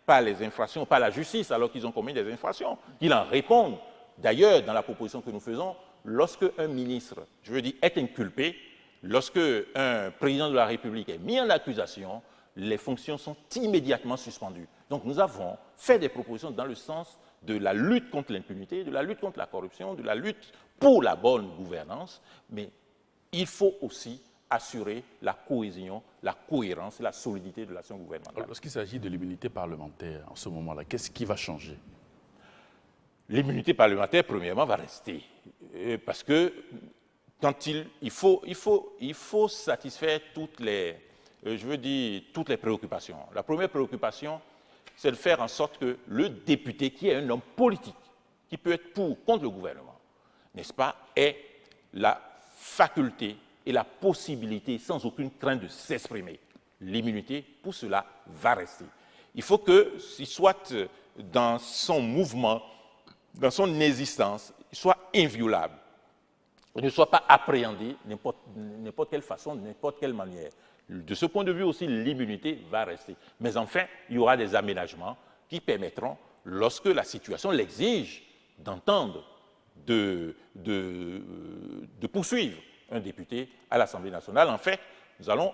par les infractions, par la justice, alors qu'ils ont commis des infractions, qu'ils en répondent. D'ailleurs, dans la proposition que nous faisons, lorsque un ministre, est inculpé, lorsque un président de la République est mis en accusation, les fonctions sont immédiatement suspendues. Donc nous avons fait des propositions dans le sens de la lutte contre l'impunité, de la lutte contre la corruption, de la lutte pour la bonne gouvernance, mais il faut aussi assurer la cohésion, la cohérence, la solidité de l'action gouvernementale. Lorsqu'il s'agit de l'immunité parlementaire, en ce moment-là, qu'est-ce qui va changer? L'immunité parlementaire, premièrement, va rester. Parce que quand il faut satisfaire toutes les préoccupations. La première préoccupation, c'est de faire en sorte que le député, qui est un homme politique, qui peut être pour ou contre le gouvernement, n'est-ce pas, ait la faculté et la possibilité, sans aucune crainte, de s'exprimer. L'immunité, pour cela, va rester. Il faut qu'il soit dans son mouvement, dans son existence, il soit inviolable. Il ne soit pas appréhendé de n'importe quelle façon, de n'importe quelle manière. De ce point de vue aussi, l'immunité va rester. Mais enfin, il y aura des aménagements qui permettront, lorsque la situation l'exige, d'entendre, de poursuivre un député à l'Assemblée nationale. En fait, nous allons,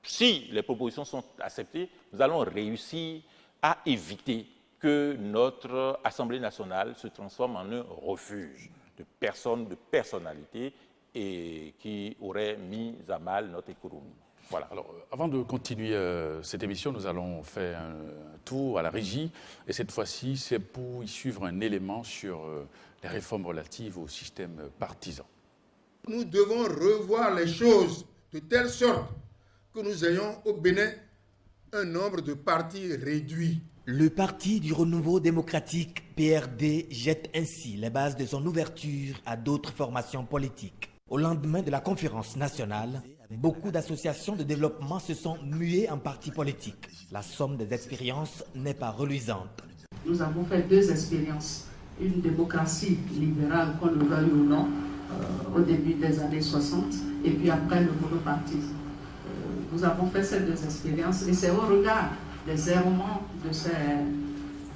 si les propositions sont acceptées, nous allons réussir à éviter que notre Assemblée nationale se transforme en un refuge de personnes, de personnalités, et qui auraient mis à mal notre économie. Voilà. Alors, avant de continuer cette émission, nous allons faire un tour à la régie. Et cette fois-ci, c'est pour y suivre un élément sur les réformes relatives au système partisan. Nous devons revoir les choses de telle sorte que nous ayons au Bénin un nombre de partis réduit. Le Parti du Renouveau démocratique, PRD, jette ainsi les bases de son ouverture à d'autres formations politiques. Au lendemain de la conférence nationale, beaucoup d'associations de développement se sont muées en partis politiques. La somme des expériences n'est pas reluisante. Nous avons fait 2 expériences. Une démocratie libérale, qu'on le veuille ou non, au début des années 60, et puis après le monopartisme. Nous avons fait ces 2 expériences, et c'est au regard des errements de ces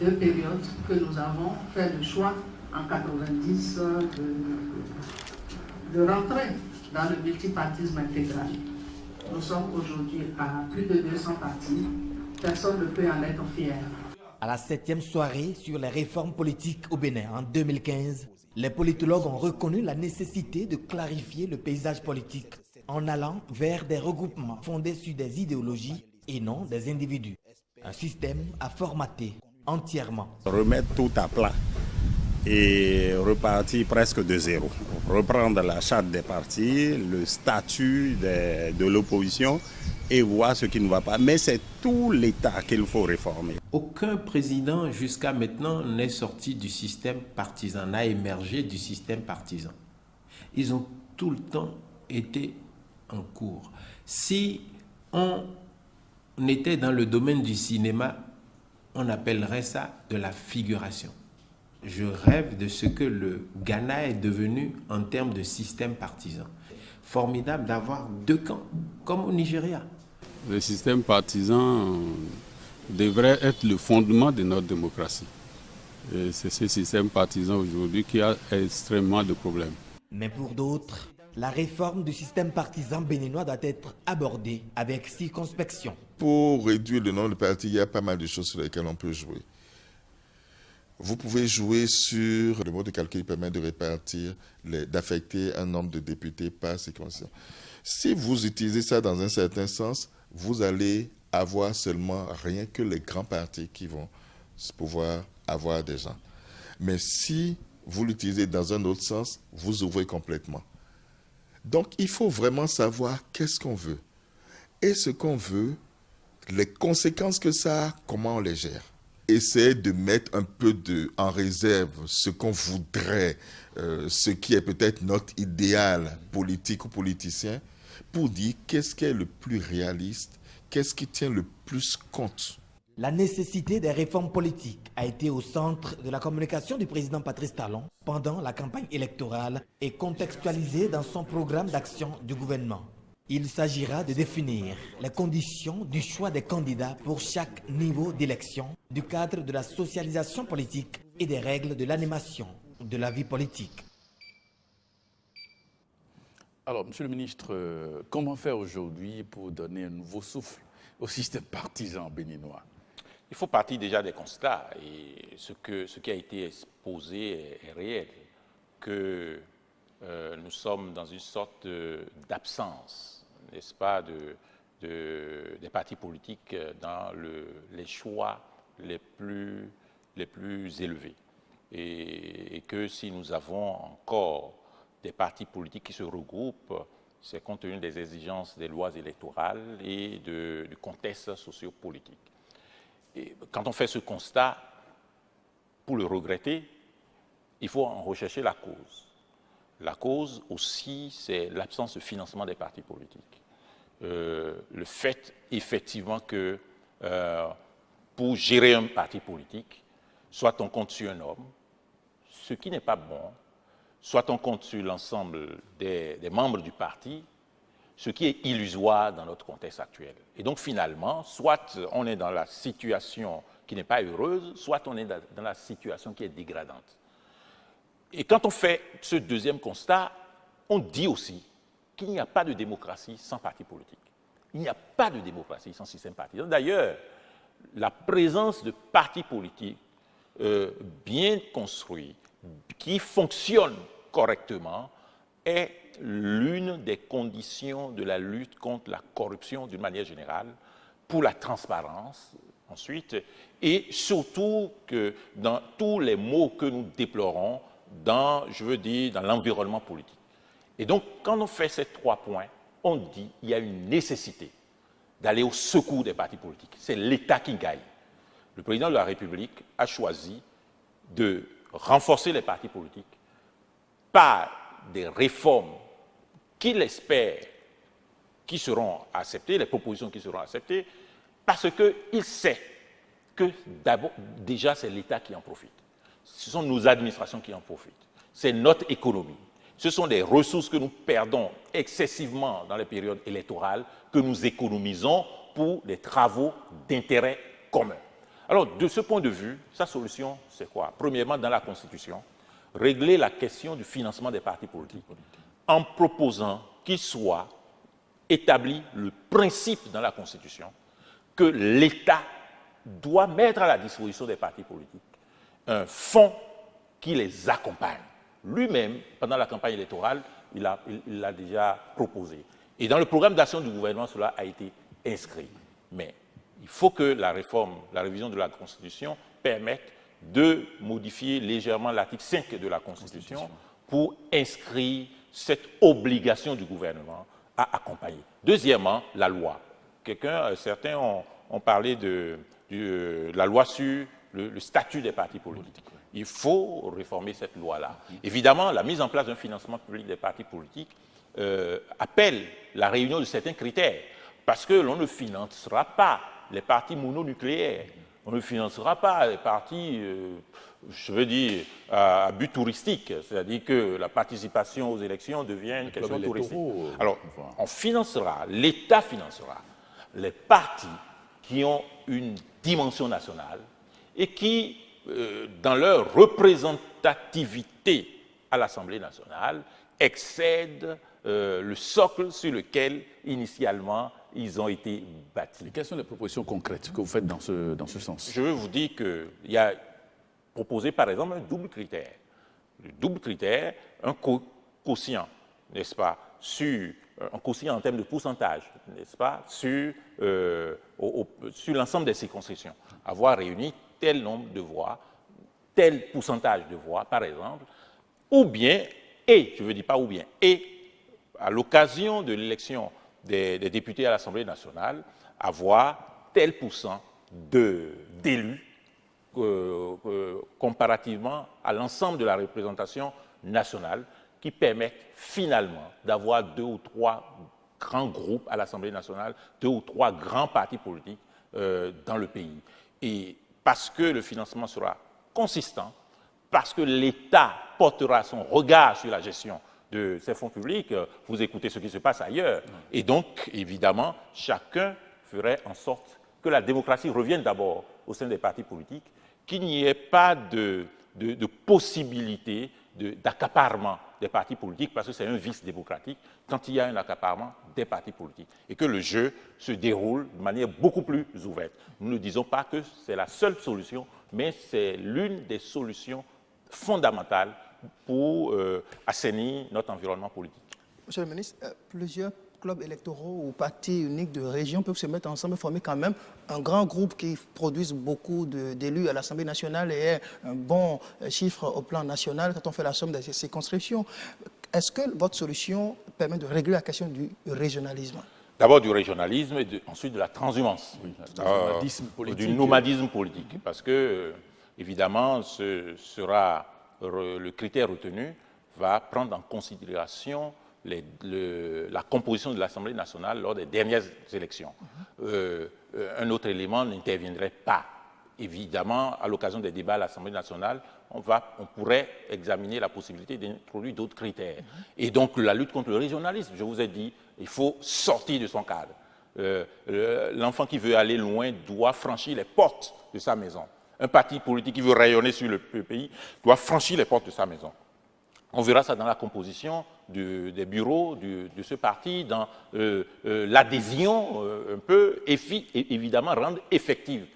2 périodes que nous avons fait le choix en 90 de rentrer dans le multipartisme intégral. Nous sommes aujourd'hui à plus de 200 partis. Personne ne peut en être fier. À la 7e soirée sur les réformes politiques au Bénin en 2015, les politologues ont reconnu la nécessité de clarifier le paysage politique en allant vers des regroupements fondés sur des idéologies et non des individus. Un système à formater entièrement. Remettre tout à plat et repartir presque de zéro. Reprendre la charte des partis, le statut de l'opposition et voir ce qui ne va pas. Mais c'est tout l'État qu'il faut réformer. Aucun président jusqu'à maintenant n'est sorti du système partisan, n'a émergé du système partisan. Ils ont tout le temps été en cours. Si on était dans le domaine du cinéma, on appellerait ça de la figuration. Je rêve de ce que le Ghana est devenu en termes de système partisan. Formidable d'avoir 2 camps, comme au Nigeria. Le système partisan devrait être le fondement de notre démocratie. Et c'est ce système partisan aujourd'hui qui a extrêmement de problèmes. Mais pour d'autres, la réforme du système partisan béninois doit être abordée avec circonspection. Pour réduire le nombre de partis, il y a pas mal de choses sur lesquelles on peut jouer. Vous pouvez jouer sur le mode de calcul qui permet de répartir, d'affecter un nombre de députés par circonscription. Si vous utilisez ça dans un certain sens, vous allez avoir seulement rien que les grands partis qui vont pouvoir avoir des gens. Mais si vous l'utilisez dans un autre sens, vous ouvrez complètement. Donc, il faut vraiment savoir qu'est-ce qu'on veut. Et ce qu'on veut, les conséquences que ça a, comment on les gère. Essayer de mettre un peu en réserve ce qu'on voudrait, ce qui est peut-être notre idéal politique ou politicien, pour dire qu'est-ce qui est le plus réaliste, qu'est-ce qui tient le plus compte. La nécessité des réformes politiques a été au centre de la communication du président Patrice Talon pendant la campagne électorale et contextualisée dans son programme d'action du gouvernement. Il s'agira de définir les conditions du choix des candidats pour chaque niveau d'élection, du cadre de la socialisation politique et des règles de l'animation de la vie politique. Alors, Monsieur le ministre, comment faire aujourd'hui pour donner un nouveau souffle au système partisan béninois? Il faut partir déjà des constats, et ce qui a été exposé est réel, que nous sommes dans une sorte d'absence, n'est-ce pas, des partis politiques dans les choix les plus élevés. Et que si nous avons encore des partis politiques qui se regroupent, c'est compte tenu des exigences des lois électorales et du contexte sociopolitique. Et quand on fait ce constat, pour le regretter, il faut en rechercher la cause. La cause aussi, c'est l'absence de financement des partis politiques. Le fait, effectivement, que pour gérer un parti polique, soit on compte sur un homme, ce qui n'est pas bon, soit on compte sur l'ensemble des membres du parti, ce qui est illusoire dans notre contexte actuel. Et donc finalement, soit on est dans la situation qui n'est pas heureuse, soit on est dans la situation qui est dégradante. Et quand on fait ce deuxième constat, on dit aussi qu'il n'y a pas de démocratie sans parti politique. Il n'y a pas de démocratie sans système partisan. D'ailleurs, la présence de partis politiques bien construits, qui fonctionnent correctement, est l'une des conditions de la lutte contre la corruption d'une manière générale, pour la transparence ensuite, et surtout que dans tous les maux que nous déplorons dans l'environnement politique. Et donc, quand on fait ces 3 points, on dit qu'il y a une nécessité d'aller au secours des partis politiques. C'est l'État qui gagne. Le président de la République a choisi de renforcer les partis politiques par des réformes qu'il espère qui seront acceptées, les propositions qui seront acceptées, parce qu'il sait que d'abord, déjà, c'est l'État qui en profite. Ce sont nos administrations qui en profitent. C'est notre économie. Ce sont des ressources que nous perdons excessivement dans les périodes électorales, que nous économisons pour des travaux d'intérêt commun. Alors, de ce point de vue, sa solution, c'est quoi? Premièrement, dans la Constitution, régler la question du financement des partis politiques en proposant qu'il soit établi le principe dans la Constitution que l'État doit mettre à la disposition des partis politiques un fonds qui les accompagne. Lui-même, pendant la campagne électorale, il l'a déjà proposé. Et dans le programme d'action du gouvernement, cela a été inscrit. Mais il faut que la révision de la Constitution permette de modifier légèrement l'article 5 de la Constitution pour inscrire cette obligation du gouvernement à accompagner. Deuxièmement, la loi. Certains ont parlé de la loi sur le statut des partis politiques. Il faut réformer cette loi-là. Évidemment, la mise en place d'un financement public des partis politiques appelle la réunion de certains critères, parce que l'on ne financera pas les partis mononucléaires, on ne financera pas les partis, à but touristique, c'est-à-dire que la participation aux élections devient une question touristique. Alors, l'État financera les partis qui ont une dimension nationale et qui, dans leur représentativité à l'Assemblée nationale, excèdent le socle sur lequel, initialement, ils ont été bâtis. Quelles sont les propositions concrètes que vous faites dans ce sens? Je veux vous dire qu'il y a proposé, par exemple, un double critère. Le double critère, un quotient, n'est-ce pas, un quotient en termes de pourcentage, n'est-ce pas, sur l'ensemble des circonscriptions. Avoir réuni tel nombre de voix, tel pourcentage de voix, par exemple, ou bien, à l'occasion de l'élection des députés à l'Assemblée nationale, avoir tel pourcent d'élus comparativement à l'ensemble de la représentation nationale, qui permettent finalement d'avoir 2 ou 3 grands groupes à l'Assemblée nationale, 2 ou 3 grands partis politiques dans le pays. Et parce que le financement sera consistant, parce que l'État portera son regard sur la gestion de ces fonds publics, vous écoutez ce qui se passe ailleurs. Et donc, évidemment, chacun ferait en sorte que la démocratie revienne d'abord au sein des partis politiques, qu'il n'y ait pas de possibilité d'accaparement des partis politiques, parce que c'est un vice démocratique quand il y a un accaparement des partis politiques, et que le jeu se déroule de manière beaucoup plus ouverte. Nous ne disons pas que c'est la seule solution, mais c'est l'une des solutions fondamentales pour assainir notre environnement politique. Monsieur le ministre, plusieurs clubs électoraux ou partis uniques de région peuvent se mettre ensemble et former quand même un grand groupe qui produise beaucoup d'élus à l'Assemblée nationale et ait un bon chiffre au plan national quand on fait la somme des circonscriptions. Est-ce que votre solution permet de régler la question du régionalisme? D'abord du régionalisme et ensuite de la transhumance, du nomadisme politique. Parce que, évidemment, le critère retenu va prendre en considération la composition de l'Assemblée nationale lors des dernières élections. Un autre élément n'interviendrait pas. Évidemment, à l'occasion des débats à l'Assemblée nationale, on pourrait examiner la possibilité d'introduire d'autres critères. Et donc, la lutte contre le régionalisme, je vous ai dit, il faut sortir de son cadre. L'enfant qui veut aller loin doit franchir les portes de sa maison. Un parti politique qui veut rayonner sur le pays doit franchir les portes de sa maison. On verra ça dans la composition des bureaux de ce parti, dans l'adhésion un peu, et évidemment rendre effective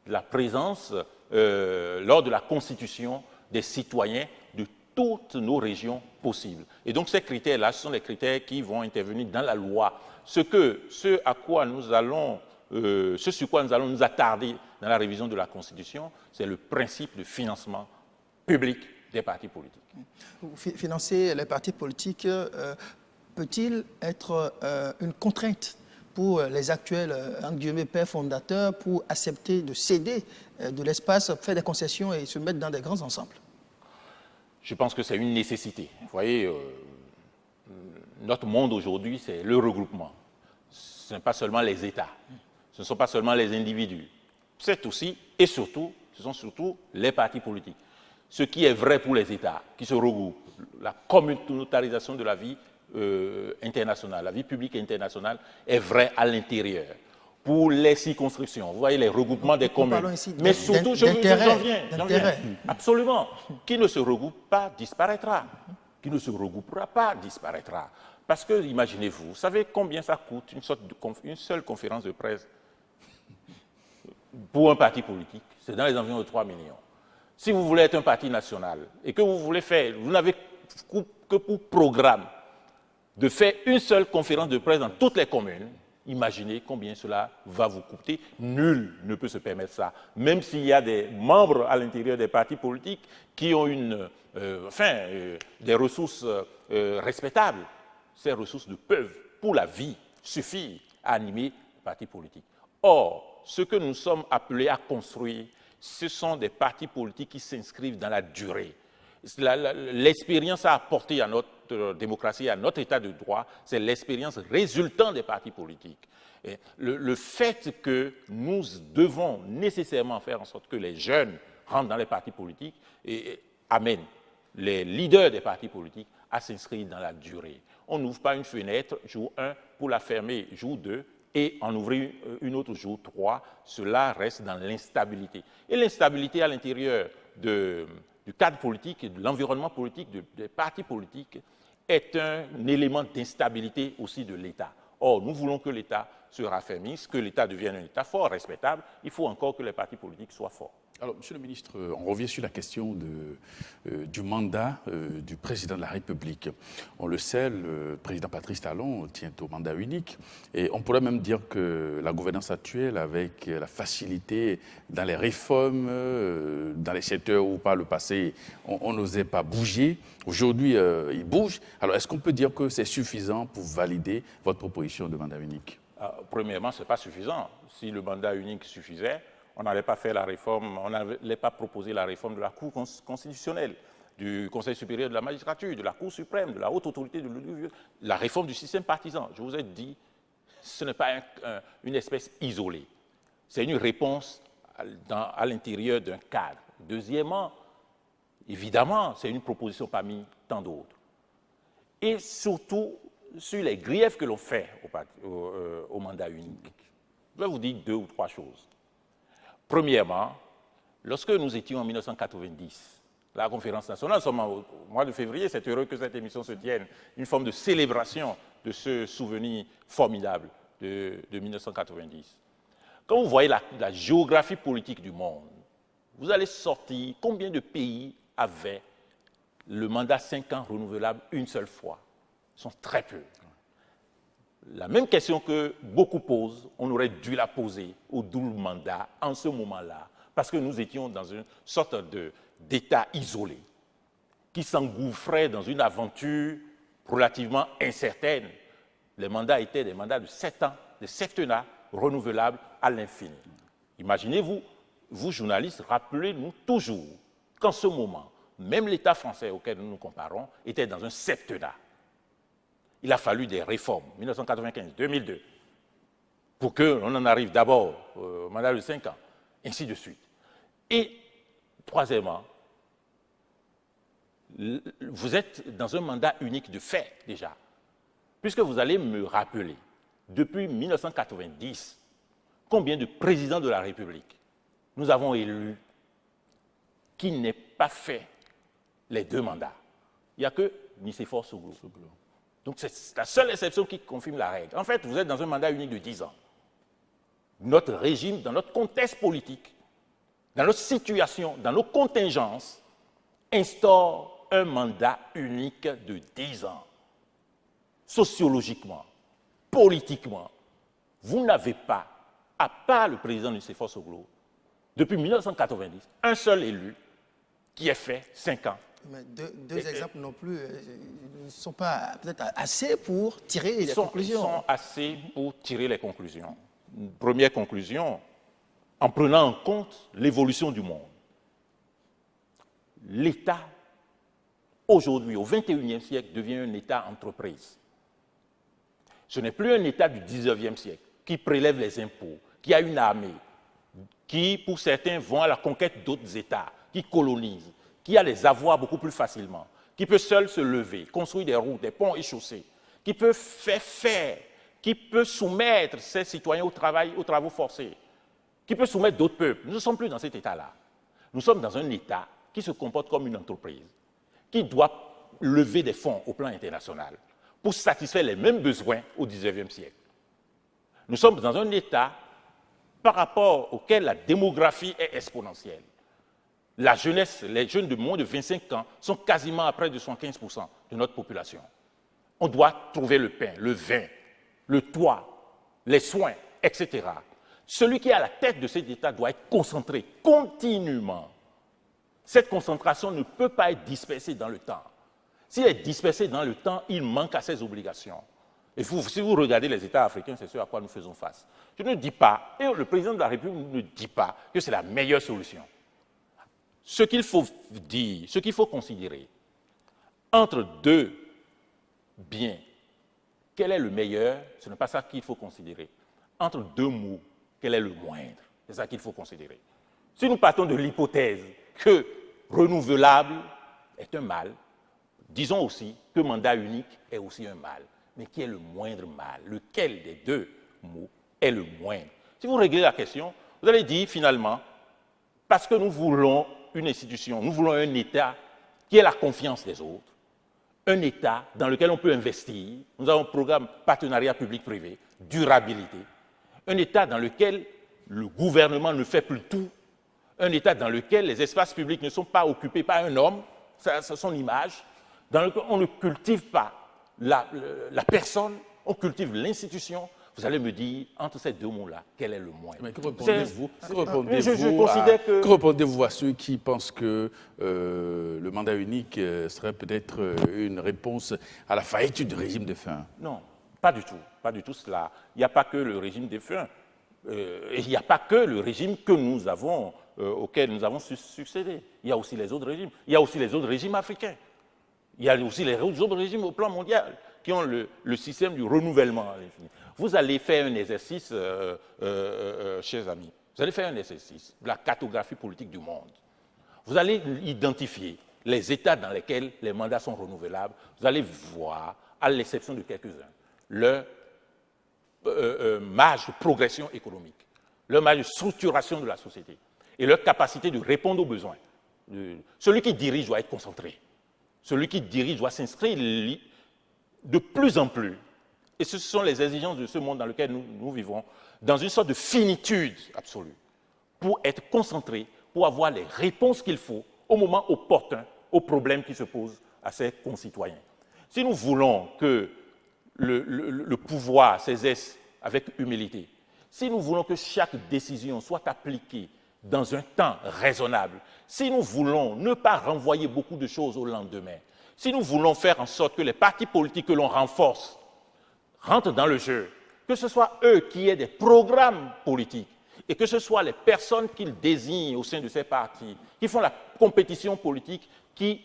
la présence lors de la constitution des citoyens de toutes nos régions possibles. Et donc ces critères-là, ce sont les critères qui vont intervenir dans la loi. Ce sur quoi nous allons nous attarder dans la révision de la Constitution, c'est le principe de financement public des partis politiques. Financer les partis politiques peut-il être une contrainte pour les actuels pères fondateurs pour accepter de céder de l'espace, faire des concessions et se mettre dans des grands ensembles? Je pense que c'est une nécessité. Vous voyez, notre monde aujourd'hui, c'est le regroupement. Ce n'est pas seulement les États, ce ne sont pas seulement les individus. C'est aussi, et surtout, ce sont surtout les partis politiques. Ce qui est vrai pour les États, qui se regroupent, la communautarisation de la vie internationale, la vie publique internationale est vraie à l'intérieur. Pour les circonscriptions, vous voyez les regroupements des communes. Mais surtout, j'en viens. Absolument. Qui ne se regroupe pas disparaîtra. Qui ne se regroupera pas disparaîtra. Parce que, imaginez-vous, vous savez combien ça coûte une seule conférence de presse pour un parti politique? C'est dans les environs de 3 millions. Si vous voulez être un parti national et que vous n'avez que pour programme de faire une seule conférence de presse dans toutes les communes, imaginez combien cela va vous coûter. Nul ne peut se permettre ça. Même s'il y a des membres à l'intérieur des partis politiques qui ont des ressources respectables, ces ressources ne peuvent, pour la vie, suffire à animer les partis politiques. Or, ce que nous sommes appelés à construire, ce sont des partis politiques qui s'inscrivent dans la durée. L'expérience à apporter à notre démocratie, à notre état de droit, c'est l'expérience résultant des partis politiques. Et le fait que nous devons nécessairement faire en sorte que les jeunes rentrent dans les partis politiques amène les leaders des partis politiques à s'inscrire dans la durée. On n'ouvre pas une fenêtre jour 1 pour la fermer jour 2 et en ouvrir une autre jour 3. Cela reste dans l'instabilité. Et l'instabilité à l'intérieur du cadre politique et de l'environnement politique, des partis politiques, est un élément d'instabilité aussi de l'État. Or, nous voulons que l'État se raffermisse, que l'État devienne un État fort, respectable. Il faut encore que les partis politiques soient forts. Alors, Monsieur le ministre, on revient sur la question du mandat du président de la République. On le sait, le président Patrice Talon tient au mandat unique. Et on pourrait même dire que la gouvernance actuelle, avec la facilité dans les réformes, dans les secteurs où par le passé, on n'osait pas bouger, aujourd'hui, il bouge. Alors, est-ce qu'on peut dire que c'est suffisant pour valider votre proposition de mandat unique? Premièrement, ce n'est pas suffisant. Si le mandat unique suffisait, on n'allait pas faire la réforme, on n'allait pas proposer la réforme de la Cour constitutionnelle, du Conseil supérieur de la magistrature, de la Cour suprême, de la haute autorité de l'Union, la réforme du système partisan. Je vous ai dit, ce n'est pas une espèce isolée. C'est une réponse à l'intérieur d'un cadre. Deuxièmement, évidemment, c'est une proposition parmi tant d'autres. Et surtout, sur les griefs que l'on fait au mandat unique. Je vais vous dire 2 ou 3 choses. Premièrement, lorsque nous étions en 1990, la conférence nationale, nous sommes au mois de février, c'est heureux que cette émission se tienne, une forme de célébration de ce souvenir formidable de 1990. Quand vous voyez la géographie politique du monde, vous allez sortir combien de pays avaient le mandat 5 ans renouvelable une seule fois. Ce sont très peu. La même question que beaucoup posent, on aurait dû la poser au double mandat en ce moment-là, parce que nous étions dans une sorte d'État isolé, qui s'engouffrait dans une aventure relativement incertaine. Les mandats étaient des mandats de 7 ans, des septennats renouvelables à l'infini. Imaginez-vous, vous journalistes, rappelez-nous toujours qu'en ce moment, même l'État français auquel nous nous comparons était dans un septennat. Il a fallu des réformes, 1995, 2002, pour qu'on en arrive d'abord au mandat de 5 ans, ainsi de suite. Et, troisièmement, vous êtes dans un mandat unique de fait, déjà, puisque vous allez me rappeler, depuis 1990, combien de présidents de la République nous avons élus qui n'aient pas fait les 2 mandats. Il n'y a que Nicéphore Soglo. Donc c'est la seule exception qui confirme la règle. En fait, vous êtes dans un mandat unique de 10 ans. Notre régime, dans notre contexte politique, dans notre situation, dans nos contingences, instaure un mandat unique de 10 ans. Sociologiquement, politiquement, vous n'avez pas, à part le président Nicéphore Soglo, depuis 1990, un seul élu qui ait fait 5 ans. Mais deux exemples non plus ne sont pas peut-être assez pour tirer les conclusions. Ils sont assez pour tirer les conclusions. Une première conclusion, en prenant en compte l'évolution du monde. L'État, aujourd'hui, au XXIe siècle, devient un État entreprise. Ce n'est plus un État du XIXe siècle qui prélève les impôts, qui a une armée, qui, pour certains, vont à la conquête d'autres États, qui colonisent, qui a les avoirs beaucoup plus facilement, qui peut seul se lever, construire des routes, des ponts et chaussées, qui peut faire, qui peut soumettre ses citoyens au travail, aux travaux forcés, qui peut soumettre d'autres peuples. Nous ne sommes plus dans cet État-là. Nous sommes dans un État qui se comporte comme une entreprise, qui doit lever des fonds au plan international pour satisfaire les mêmes besoins au XIXe siècle. Nous sommes dans un État par rapport auquel la démographie est exponentielle. La jeunesse, les jeunes de moins de 25 ans sont quasiment à près de 75% de notre population. On doit trouver le pain, le vin, le toit, les soins, etc. Celui qui est à la tête de cet État doit être concentré continuellement. Cette concentration ne peut pas être dispersée dans le temps. S'il est dispersé dans le temps, il manque à ses obligations. Et si vous regardez les États africains, c'est ce à quoi nous faisons face. Je ne dis pas, et le président de la République ne dit pas que c'est la meilleure solution. Ce qu'il faut dire, ce qu'il faut considérer, entre 2 biens, quel est le meilleur? Ce n'est pas ça qu'il faut considérer. Entre 2 maux, quel est le moindre? C'est ça qu'il faut considérer. Si nous partons de l'hypothèse que renouvelable est un mal, disons aussi que mandat unique est aussi un mal. Mais qui est le moindre mal? Lequel des 2 mots est le moindre? Si vous réglez la question, vous allez dire finalement, parce que nous voulons une institution, nous voulons un État qui ait la confiance des autres, un État dans lequel on peut investir, nous avons un programme partenariat public-privé, durabilité, un État dans lequel le gouvernement ne fait plus tout, un État dans lequel les espaces publics ne sont pas occupés par un homme, c'est son image, dans lequel on ne cultive pas la personne, on cultive l'institution. Vous allez me dire, entre ces 2 mots-là, quel est le moindre? Mais que répondez-vous à ceux qui pensent que le mandat unique serait peut-être une réponse à la faillite du régime de faim? Non, pas du tout. Pas du tout cela. Il n'y a pas que le régime de faim. Et il n'y a pas que le régime que nous avons, auquel nous avons succédé. Il y a aussi les autres régimes. Il y a aussi les autres régimes africains. Il y a aussi les autres régimes au plan mondial qui ont le système du renouvellement à l'infini. Vous allez faire un exercice, chers amis, vous allez faire un exercice de la cartographie politique du monde. Vous allez identifier les États dans lesquels les mandats sont renouvelables. Vous allez voir, à l'exception de quelques-uns, leur marge de progression économique, leur marge de structuration de la société et leur capacité de répondre aux besoins. Celui qui dirige doit être concentré. Celui qui dirige doit s'inscrire de plus en plus, et ce sont les exigences de ce monde dans lequel nous vivons, dans une sorte de finitude absolue, pour être concentré, pour avoir les réponses qu'il faut au moment opportun aux problèmes qui se posent à ses concitoyens. Si nous voulons que le pouvoir s'exerce avec humilité, si nous voulons que chaque décision soit appliquée dans un temps raisonnable, si nous voulons ne pas renvoyer beaucoup de choses au lendemain, si nous voulons faire en sorte que les partis politiques que l'on renforce rentrent dans le jeu, que ce soit eux qui aient des programmes politiques et que ce soit les personnes qu'ils désignent au sein de ces partis, qui font la compétition politique, qui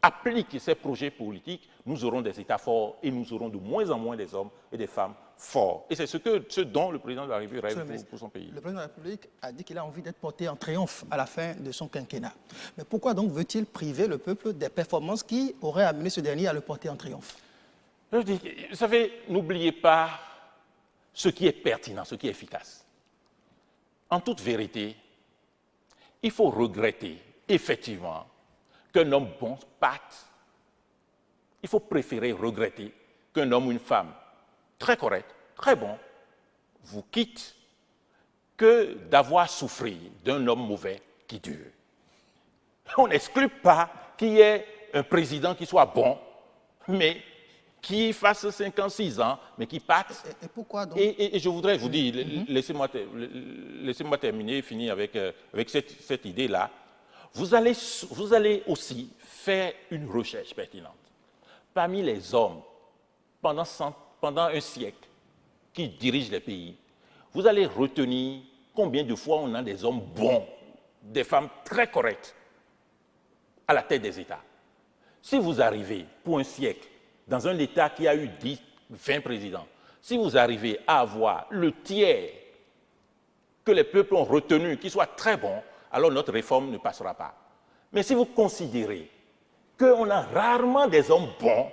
appliquent ces projets politiques, nous aurons des États forts et nous aurons de moins en moins des hommes et des femmes forts. Et c'est ce dont le président de la République rêve pour son pays. Le président de la République a dit qu'il a envie d'être porté en triomphe à la fin de son quinquennat. Mais pourquoi donc veut-il priver le peuple des performances qui auraient amené ce dernier à le porter en triomphe? Je dis, vous savez, n'oubliez pas ce qui est pertinent, ce qui est efficace. En toute vérité, il faut regretter, effectivement, qu'un homme bon parte. Il faut préférer regretter qu'un homme ou une femme très correct, très bon, vous quitte que d'avoir souffert d'un homme mauvais qui dure. On n'exclut pas qu'il y ait un président qui soit bon, mais qui fasse 5 ans, 6 ans, mais qui parte. Et pourquoi donc? Et je voudrais vous dire, laissez-moi terminer, finir avec cette idée-là. Vous allez aussi faire une recherche pertinente. Parmi les hommes, pendant un siècle, qui dirigent les pays, vous allez retenir combien de fois on a des hommes bons, des femmes très correctes à la tête des États. Si vous arrivez, pour un siècle, dans un État qui a eu 10, 20 présidents, si vous arrivez à avoir le tiers que les peuples ont retenu, qui soit très bon, alors notre réforme ne passera pas. Mais si vous considérez qu'on a rarement des hommes bons,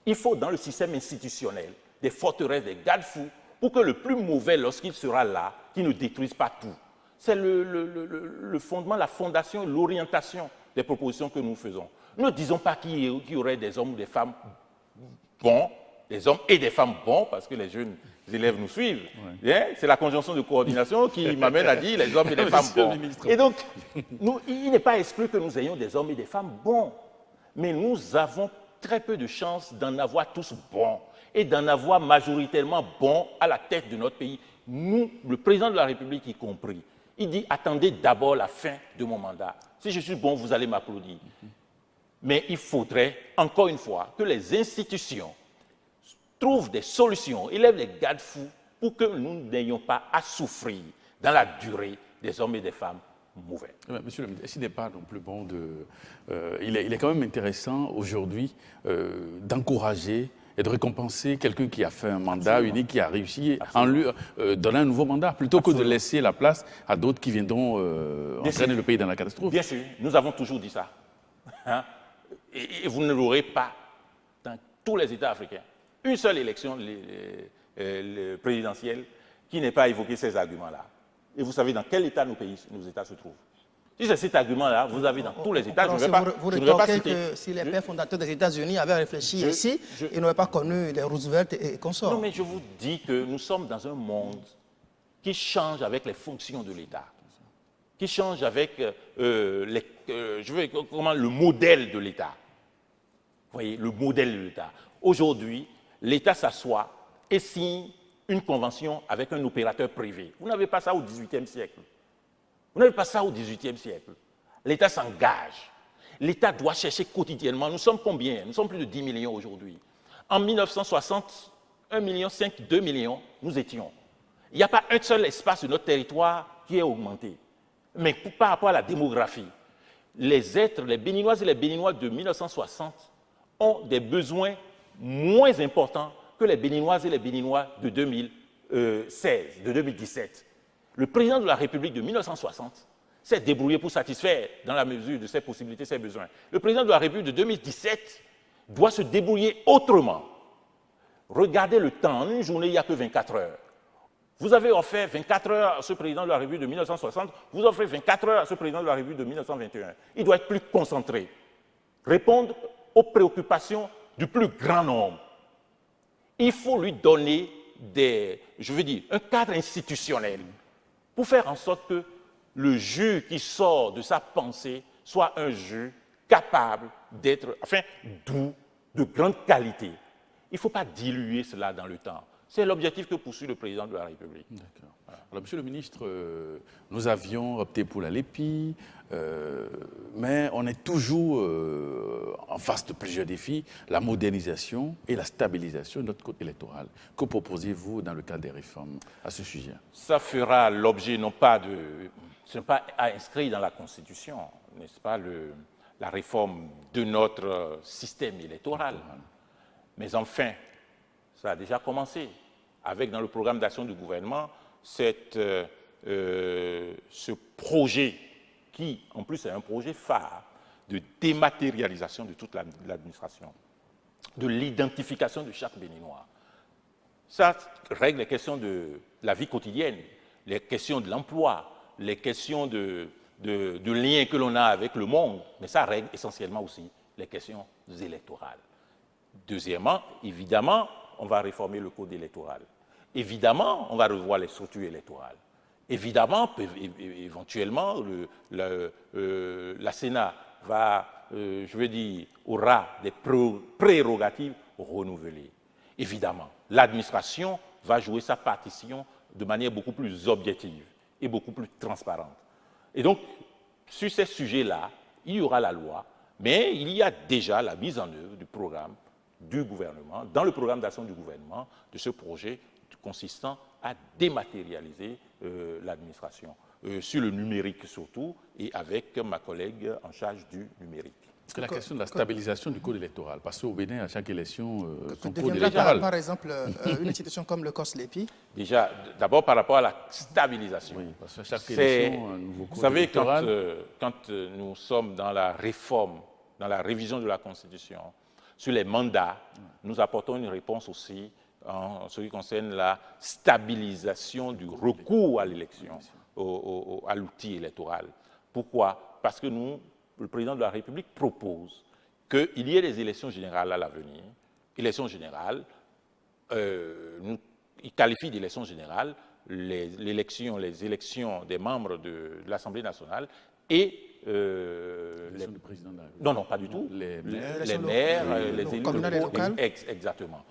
il faut dans le système institutionnel des forteresses, des garde-fous, pour que le plus mauvais, lorsqu'il sera là, qu'il ne détruise pas tout. C'est le fondement, la fondation, l'orientation des propositions que nous faisons. Ne disons pas qu'il y aurait des hommes ou des femmes bons, des hommes et des femmes bons, parce que les jeunes élèves nous suivent. Ouais. C'est la conjonction de coordination qui m'amène à dire les hommes et les femmes bons. Et donc, il n'est pas exclu que nous ayons des hommes et des femmes bons, mais nous avons très peu de chances d'en avoir tous bons et d'en avoir majoritairement bons à la tête de notre pays. Nous, le président de la République y compris, il dit « attendez d'abord la fin de mon mandat. Si je suis bon, vous allez m'applaudir. » Mais il faudrait, encore une fois, que les institutions trouvent des solutions, élèvent les garde-fous pour que nous n'ayons pas à souffrir dans la durée des hommes et des femmes mauvais. Monsieur le ministre, est-ce qu'il n'est pas non plus bon de... il est quand même intéressant aujourd'hui d'encourager et de récompenser quelqu'un qui a fait un mandat unique, qui a réussi, en lui donner un nouveau mandat, plutôt que de laisser la place à d'autres qui viendront entraîner le pays dans la catastrophe. Bien sûr, nous avons toujours dit ça. Hein? Et vous ne l'aurez pas dans tous les États africains. Une seule élection présidentielle qui n'ait pas évoqué ces arguments-là. Et vous savez dans quel État nos États se trouvent. Si c'est cet argument-là, vous avez dans tous les États, je ne vais pas citer. Que si les pères fondateurs des États-Unis avaient réfléchi ici, ils n'auraient pas connu les Roosevelt et consorts. Non, mais je vous dis que nous sommes dans un monde qui change avec les fonctions de l'État, qui change avec le modèle de l'État. Vous voyez, le modèle de l'État. Aujourd'hui, l'État s'assoit et signe une convention avec un opérateur privé. Vous n'avez pas ça au XVIIIe siècle. Vous n'avez pas ça au XVIIIe siècle. L'État s'engage. L'État doit chercher quotidiennement. Nous sommes combien? Nous sommes plus de 10 millions aujourd'hui. En 1960, 1,5 million, 2 millions, nous étions. Il n'y a pas un seul espace de notre territoire qui est augmenté. Mais par rapport à la démographie, les êtres, les Béninoises et les Béninois de 1960 ont des besoins moins importants que les Béninoises et les Béninois de 2016, de 2017. Le président de la République de 1960 s'est débrouillé pour satisfaire, dans la mesure de ses possibilités, ses besoins. Le président de la République de 2017 doit se débrouiller autrement. Regardez le temps, en une journée, il n'y a que 24 heures. Vous avez offert 24 heures à ce président de la République de 1960, vous offrez 24 heures à ce président de la République de 1921. Il doit être plus concentré, répondre aux préoccupations du plus grand nombre. Il faut lui donner un cadre institutionnel pour faire en sorte que le jus qui sort de sa pensée soit un jus capable d'être, doux, de grande qualité. Il ne faut pas diluer cela dans le temps. C'est l'objectif que poursuit le président de la République. D'accord. Alors, Monsieur le ministre, nous avions opté pour la LEPI, mais on est toujours en face de plusieurs défis, la modernisation et la stabilisation de notre code électoral. Que proposez-vous dans le cadre des réformes à ce sujet? Ça fera l'objet non pas de... Ce n'est pas inscrit dans la Constitution, n'est-ce pas, la réforme de notre système électoral. Mais enfin, ça a déjà commencé, avec dans le programme d'action du gouvernement, ce projet qui, en plus, est un projet phare de dématérialisation de toute l'administration, de l'identification de chaque Béninois. Ça règle les questions de la vie quotidienne, les questions de l'emploi, les questions de lien que l'on a avec le monde, mais ça règle essentiellement aussi les questions électorales. Deuxièmement, évidemment, on va réformer le code électoral. Évidemment, on va revoir les structures électorales. Évidemment, éventuellement, la Sénat va, aura des prérogatives renouvelées. Évidemment, l'administration va jouer sa partition de manière beaucoup plus objective et beaucoup plus transparente. Et donc, sur ces sujets-là, il y aura la loi, mais il y a déjà la mise en œuvre du programme du gouvernement, dans le programme d'action du gouvernement, de ce projet consistant à dématérialiser l'administration, sur le numérique surtout, et avec ma collègue en charge du numérique. C'est la question de la stabilisation du code électoral, parce qu'au Bénin, à chaque élection, son code deviendra électoral... par exemple une institution comme le COSLEPI? Déjà, d'abord par rapport à la stabilisation. Oui, parce que chaque élection, un nouveau code vous savez, électoral... quand nous sommes dans la réforme, dans la révision de la Constitution, sur les mandats, nous apportons une réponse aussi en ce qui concerne la stabilisation du recours à l'élection, à l'outil électoral. Pourquoi? Parce que le président de la République propose qu'il y ait des élections générales à l'avenir. Élections générales, il qualifie d'élections générales les élections des membres de l'Assemblée nationale et du président de la République. Non, pas du tout. Les maires, les élus locaux. Exactement.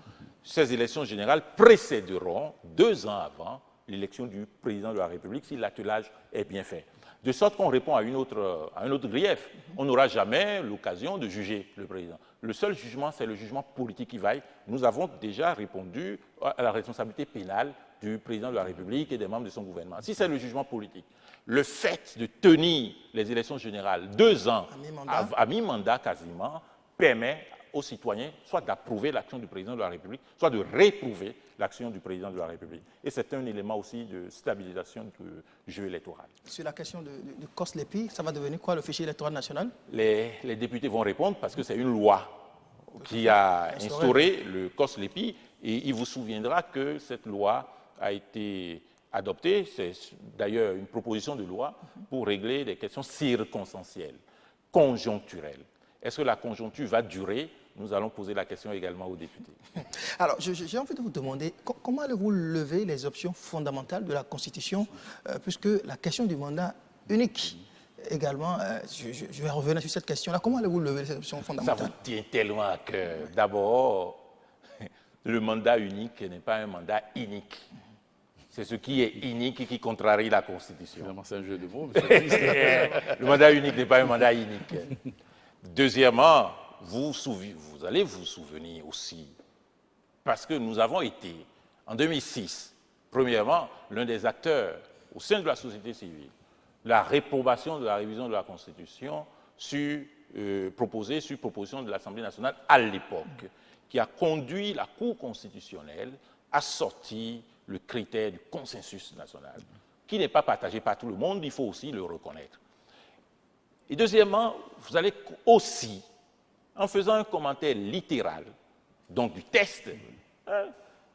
Ces élections générales précéderont 2 ans avant l'élection du président de la République si l'attelage est bien fait. De sorte qu'on répond à un autre grief. On n'aura jamais l'occasion de juger le président. Le seul jugement, c'est le jugement politique qui vaille. Nous avons déjà répondu à la responsabilité pénale du président de la République et des membres de son gouvernement. Si c'est le jugement politique, le fait de tenir les élections générales 2 ans à mi-mandat quasiment permet aux citoyens soit d'approuver l'action du président de la République, soit de réprouver l'action du président de la République. Et c'est un élément aussi de stabilisation du jeu électoral. Sur la question du COSLEPI, ça va devenir quoi, le fichier électoral national? Les députés vont répondre parce que c'est une loi qui a instauré le COSLEPI. Et il vous souviendra que cette loi a été adoptée, c'est d'ailleurs une proposition de loi pour régler des questions circonstancielles, conjoncturelles. Est-ce que la conjoncture va durer? Nous allons poser la question également aux députés. Alors, j'ai envie de vous demander, comment allez-vous lever les options fondamentales de la Constitution, puisque la question du mandat unique, également, je vais revenir sur cette question-là, comment allez-vous lever les options fondamentales? Ça vous tient tellement à cœur. D'abord, le mandat unique n'est pas un mandat inique. C'est ce qui est inique et qui contrarie la Constitution. C'est un jeu de mots, monsieur le ministre. Le mandat unique n'est pas un mandat inique. Deuxièmement, vous allez vous souvenir aussi, parce que nous avons été, en 2006, premièrement, l'un des acteurs au sein de la société civile, la réprobation de la révision de la Constitution proposée sur proposition de l'Assemblée nationale à l'époque, qui a conduit la Cour constitutionnelle à sortir le critère du consensus national, qui n'est pas partagé par tout le monde, il faut aussi le reconnaître. Et deuxièmement, vous allez aussi, en faisant un commentaire littéral, donc du texte,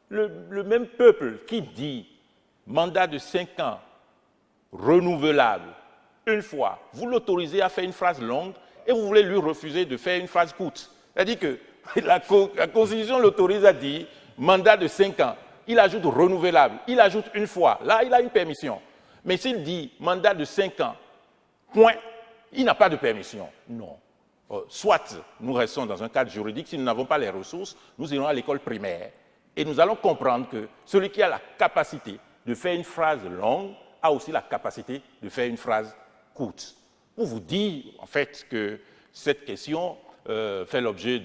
le même peuple qui dit mandat de 5 ans, renouvelable, une fois, vous l'autorisez à faire une phrase longue et vous voulez lui refuser de faire une phrase courte. C'est-à-dire que la Constitution l'autorise à dire mandat de 5 ans, il ajoute renouvelable, il ajoute une fois, là il a une permission. Mais s'il dit mandat de 5 ans, point, il n'a pas de permission. Non. soit nous restons dans un cadre juridique, si nous n'avons pas les ressources, nous irons à l'école primaire et nous allons comprendre que celui qui a la capacité de faire une phrase longue a aussi la capacité de faire une phrase courte. Pour vous dire, en fait, que cette question fait l'objet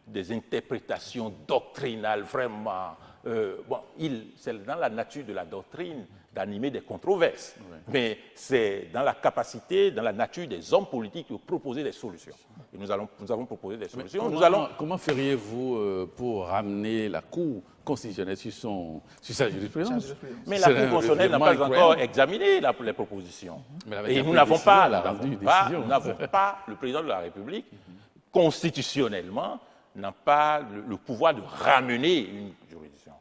des interprétations doctrinales vraiment... c'est dans la nature de la doctrine d'animer des controverses, mais c'est dans la capacité, dans la nature des hommes politiques de proposer des solutions. Et nous avons proposé des solutions. Comment feriez-vous pour ramener la Cour constitutionnelle sur sa jurisprudence? Mais la Cour constitutionnelle n'a pas encore examiné les propositions. Et nous n'avons pas, le président de la République, constitutionnellement, n'a pas le pouvoir de ramener une juridiction.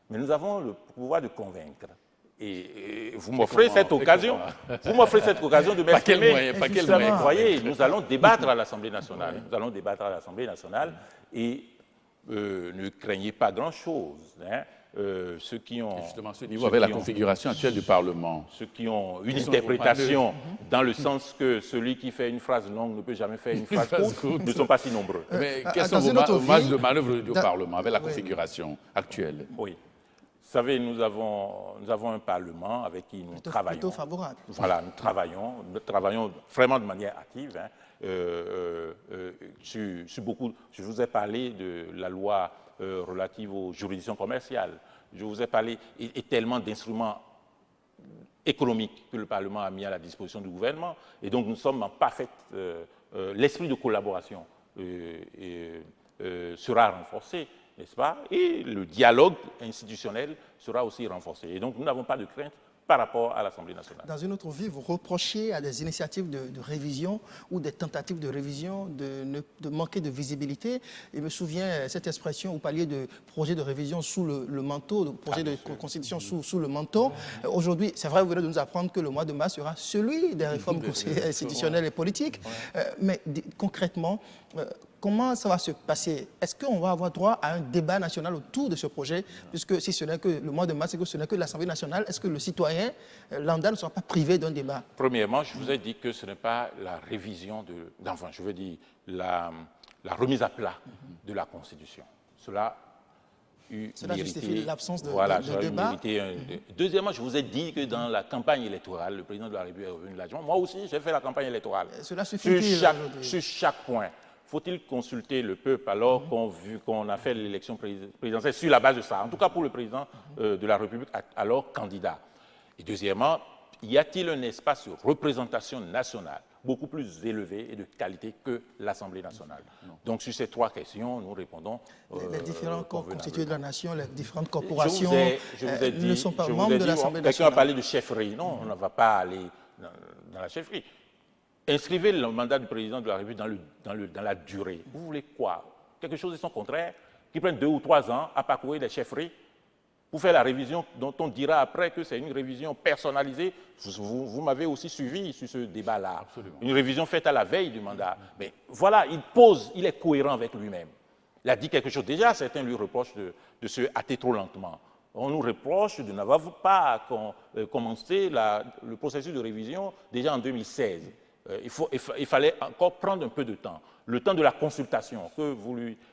Mais nous avons le pouvoir de convaincre. Et vous m'offrez cette occasion. Vous m'offrez cette occasion de m'exprimer. Vous voyez, nous allons débattre à l'Assemblée nationale. Nous allons débattre à l'Assemblée nationale et ne craignez pas grand-chose. Hein. Ceux qui ont... Justement, ce niveau avec la configuration actuelle du Parlement. Ceux qui ont une interprétation dans le sens que celui qui fait une phrase longue ne peut jamais faire une phrase courte ne sont pas si nombreux. Mais quelles sont vos marges de manœuvre du Parlement avec la configuration actuelle? Oui. Vous savez, nous avons un Parlement avec qui nous travaillons. Plutôt favorable. Voilà, nous travaillons vraiment de manière active. Hein. Je vous ai parlé de la loi relative aux juridictions commerciales. Je vous ai parlé et tellement d'instruments économiques que le Parlement a mis à la disposition du gouvernement. Et donc, nous sommes en parfaite... l'esprit de collaboration sera renforcé, n'est-ce pas? Et le dialogue institutionnel sera aussi renforcé. Et donc, nous n'avons pas de crainte par rapport à l'Assemblée nationale. Dans une autre vie, vous reprochez à des initiatives de révision ou des tentatives de révision de manquer de visibilité. Je me souviens cette expression, vous parliez de projet de révision sous le manteau, de projet de constitution sous le manteau. Aujourd'hui, c'est vrai, vous venez de nous apprendre que le mois de mars sera celui des réformes institutionnelles et politiques. Mais concrètement, comment ça va se passer? Est-ce qu'on va avoir droit à un débat national autour de ce projet? Puisque si ce n'est que le mois de mars et que ce n'est que l'Assemblée nationale, est-ce que le citoyen lambda ne sera pas privé d'un débat? Premièrement, je vous ai dit que ce n'est pas la révision enfin, je veux dire la remise à plat de la Constitution. Cela justifie l'absence de débat. Deuxièmement, je vous ai dit que dans la campagne électorale, le président de la République est revenu largement. Moi aussi, j'ai fait la campagne électorale. Cela suffit sur chaque point. Faut-il consulter le peuple alors qu'on a fait l'élection présidentielle sur la base de ça? En tout cas pour le président de la République, alors candidat. Et deuxièmement, y a-t-il un espace de représentation nationale beaucoup plus élevé et de qualité que l'Assemblée nationale? Donc sur ces trois questions, nous répondons les différents corps constitués de la nation, les différentes corporations ne sont pas membres de l'Assemblée nationale. Quelqu'un a parlé de chefferie. Non, on ne va pas aller dans la chefferie. Inscrivez le mandat du président de la République dans la durée. Vous voulez quoi? Quelque chose de son contraire, qui prenne 2 ou 3 ans à parcourir les chefferies pour faire la révision dont on dira après que c'est une révision personnalisée. Vous m'avez aussi suivi sur ce débat-là. Une révision faite à la veille du mandat. Mais voilà, il est cohérent avec lui-même. Il a dit quelque chose. Déjà, certains lui reprochent de se hâter trop lentement. On nous reproche de n'avoir pas commencé le processus de révision déjà en 2016. Il fallait encore prendre un peu de temps. Le temps de la consultation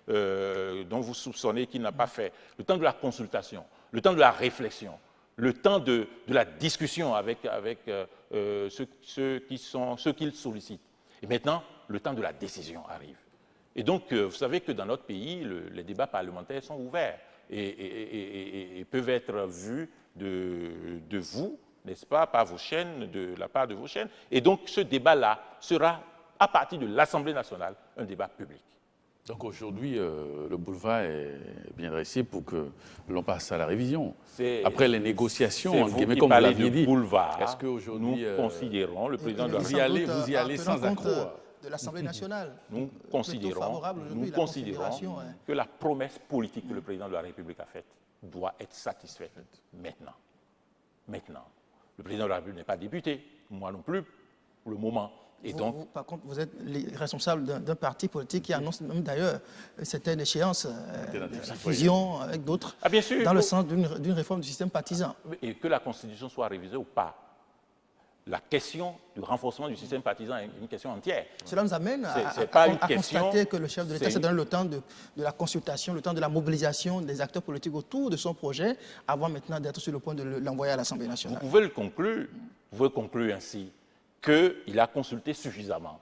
dont vous soupçonnez qu'il n'a pas fait. Le temps de la consultation, le temps de la réflexion, le temps de la discussion avec ceux qu'il sollicite. Et maintenant, le temps de la décision arrive. Et donc, vous savez que dans notre pays, les débats parlementaires sont ouverts et peuvent être vus de vous, n'est-ce pas, par vos chaînes, de la part de vos chaînes. Et donc, ce débat-là sera, à partir de l'Assemblée nationale, un débat public. Donc aujourd'hui, le boulevard est bien dressé pour que l'on passe à la révision. Après les négociations, comme vous l'aviez dit, est-ce qu'aujourd'hui, nous considérons, le président de la République, vous y allez sans accroc de l'Assemblée nationale. Nous considérons que la promesse politique que le président de la République a faite doit être satisfaite maintenant. Maintenant. Le président de la République n'est pas député, moi non plus, pour le moment. Et donc, par contre, vous êtes responsable d'un parti politique qui annonce même d'ailleurs certaines échéances de fusion avec d'autres, dans le sens d'une réforme du système partisan. Et que la Constitution soit révisée ou pas, la question du renforcement du système partisan est une question entière. Cela nous amène à constater que le chef de l'État s'est donné le temps de la consultation, le temps de la mobilisation des acteurs politiques autour de son projet, avant maintenant d'être sur le point de l'envoyer à l'Assemblée nationale. Vous pouvez conclure ainsi qu'il a consulté suffisamment,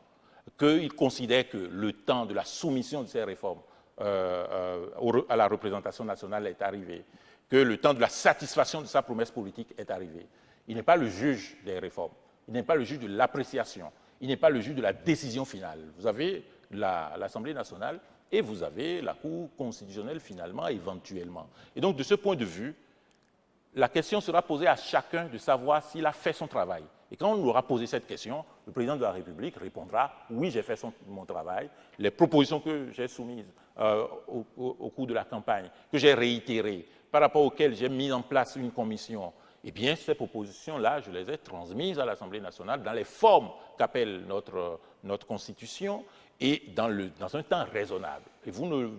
qu'il considère que le temps de la soumission de ces réformes à la représentation nationale est arrivé, que le temps de la satisfaction de sa promesse politique est arrivé. Il n'est pas le juge des réformes, il n'est pas le juge de l'appréciation, il n'est pas le juge de la décision finale. Vous avez l'Assemblée nationale et vous avez la Cour constitutionnelle finalement, éventuellement. Et donc, de ce point de vue, la question sera posée à chacun de savoir s'il a fait son travail. Et quand on aura posé cette question, le président de la République répondra « Oui, j'ai fait mon travail. Les propositions que j'ai soumises au cours de la campagne, que j'ai réitérées, par rapport auxquelles j'ai mis en place une commission, eh bien, ces propositions-là, je les ai transmises à l'Assemblée nationale dans les formes qu'appelle notre Constitution et dans un temps raisonnable. Et vous ne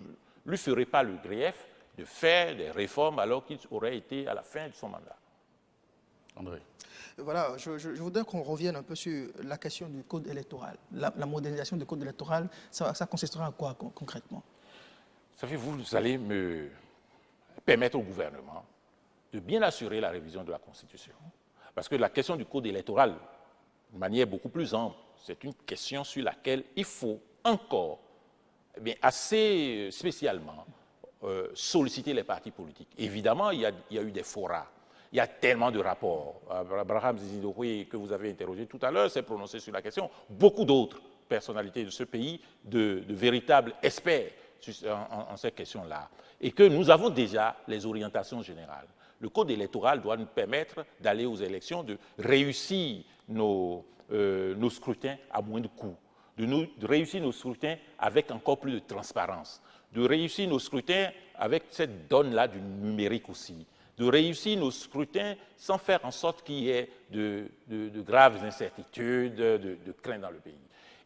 lui ferez pas le grief de faire des réformes alors qu'il aurait été à la fin de son mandat. André. Voilà, je voudrais qu'on revienne un peu sur la question du code électoral. La modernisation du code électoral, ça consistera à quoi concrètement? Vous allez me permettre au gouvernement de bien assurer la révision de la Constitution. Parce que la question du code électoral, de manière beaucoup plus ample, c'est une question sur laquelle il faut encore, assez spécialement, solliciter les partis politiques. Évidemment, il y a eu des forats. Il y a tellement de rapports. Abraham Zizidoué, que vous avez interrogé tout à l'heure, s'est prononcé sur la question. Beaucoup d'autres personnalités de ce pays, de véritables experts en ces questions-là. Et que nous avons déjà les orientations générales. Le code électoral doit nous permettre d'aller aux élections, de réussir nos scrutins à moins de coûts, de réussir nos scrutins avec encore plus de transparence, de réussir nos scrutins avec cette donne-là du numérique aussi, de réussir nos scrutins sans faire en sorte qu'il y ait de graves incertitudes, de craintes dans le pays.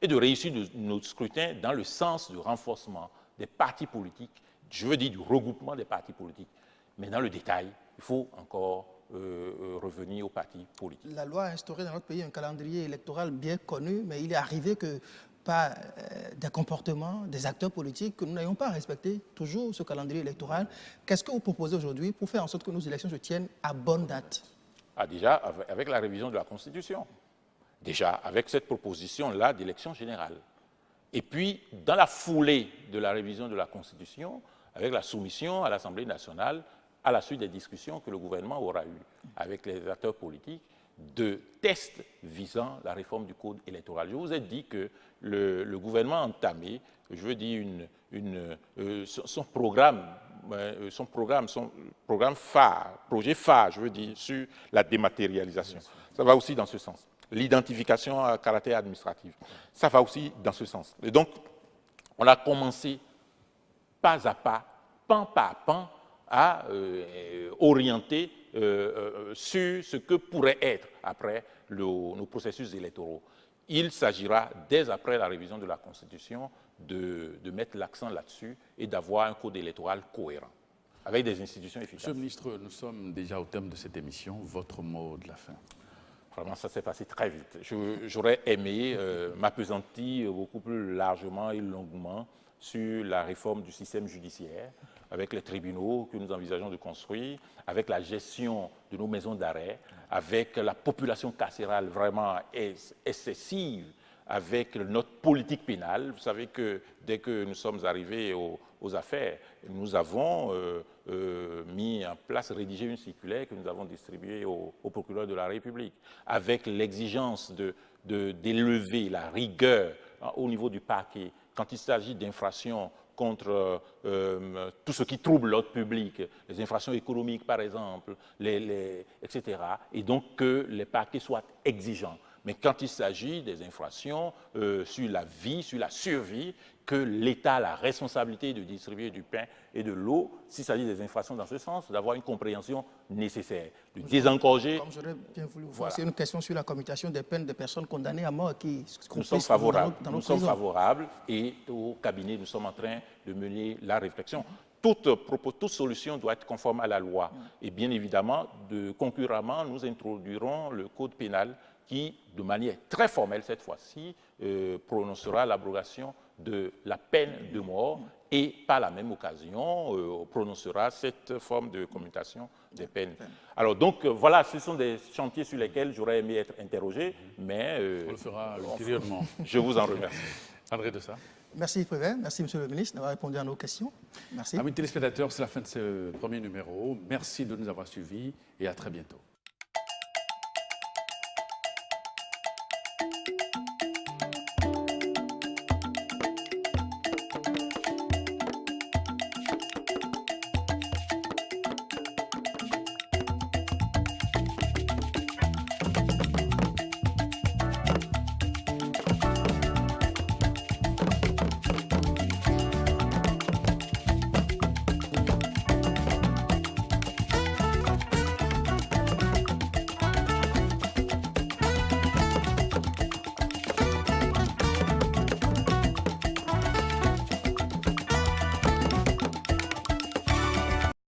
Et de réussir nos scrutins dans le sens du renforcement des partis politiques, je veux dire du regroupement des partis politiques. Mais dans le détail, il faut encore revenir aux partis politiques. La loi a instauré dans notre pays un calendrier électoral bien connu, mais il est arrivé que par des comportements, des acteurs politiques, que nous n'ayons pas respecté toujours ce calendrier électoral. Qu'est-ce que vous proposez aujourd'hui pour faire en sorte que nos élections se tiennent à bonne date? Déjà, avec la révision de la Constitution. Déjà, avec cette proposition-là d'élection générale. Et puis, dans la foulée de la révision de la Constitution, avec la soumission à l'Assemblée nationale, à la suite des discussions que le gouvernement aura eues avec les acteurs politiques, de tests visant la réforme du code électoral. Je vous ai dit que le gouvernement a entamé, je veux dire, son programme phare, projet phare, je veux dire, sur la dématérialisation. Ça va aussi dans ce sens. L'identification à caractère administratif, ça va aussi dans ce sens. Et donc, on a commencé pas à pas, pan par pan, à orienter sur ce que pourrait être après nos processus électoraux. Il s'agira, dès après la révision de la Constitution, de mettre l'accent là-dessus et d'avoir un code électoral cohérent, avec des institutions efficaces. Monsieur le ministre, nous sommes déjà au terme de cette émission. Votre mot de la fin? Vraiment, ça s'est passé très vite. J'aurais aimé m'appesantir beaucoup plus largement et longuement sur la réforme du système judiciaire, avec les tribunaux que nous envisageons de construire, avec la gestion de nos maisons d'arrêt, avec la population carcérale vraiment excessive, avec notre politique pénale. Vous savez que dès que nous sommes arrivés aux affaires, nous avons mis en place, rédigé une circulaire que nous avons distribuée au procureur de la République, avec l'exigence d'élever la rigueur au niveau du parquet quand il s'agit d'infractions contre tout ce qui trouble l'ordre public, les infractions économiques par exemple, etc. Et donc que les parquets soient exigeants. Mais quand il s'agit des infractions sur la vie, sur la survie, que l'État a la responsabilité de distribuer du pain et de l'eau, s'il s'agit des infractions dans ce sens, d'avoir une compréhension nécessaire, de désengorger. Comme j'aurais bien voulu vous faire, c'est une question sur la commutation des peines des personnes condamnées à mort qui nous sommes favorables. Nous sommes favorables et au cabinet, nous sommes en train de mener la réflexion. toute solution doit être conforme à la loi. Et bien évidemment, concurremment, nous introduirons le code pénal qui, de manière très formelle cette fois-ci, prononcera l'abrogation de la peine de mort et, par la même occasion, prononcera cette forme de commutation des peines. Alors donc, voilà, ce sont des chantiers sur lesquels j'aurais aimé être interrogé, mais... on le fera ultérieurement. Je vous en remercie. André Dessart. Merci, Prévert. Merci, Monsieur le Ministre, d'avoir répondu à nos questions. Merci. Amis téléspectateurs, c'est la fin de ce premier numéro. Merci de nous avoir suivis et à très bientôt.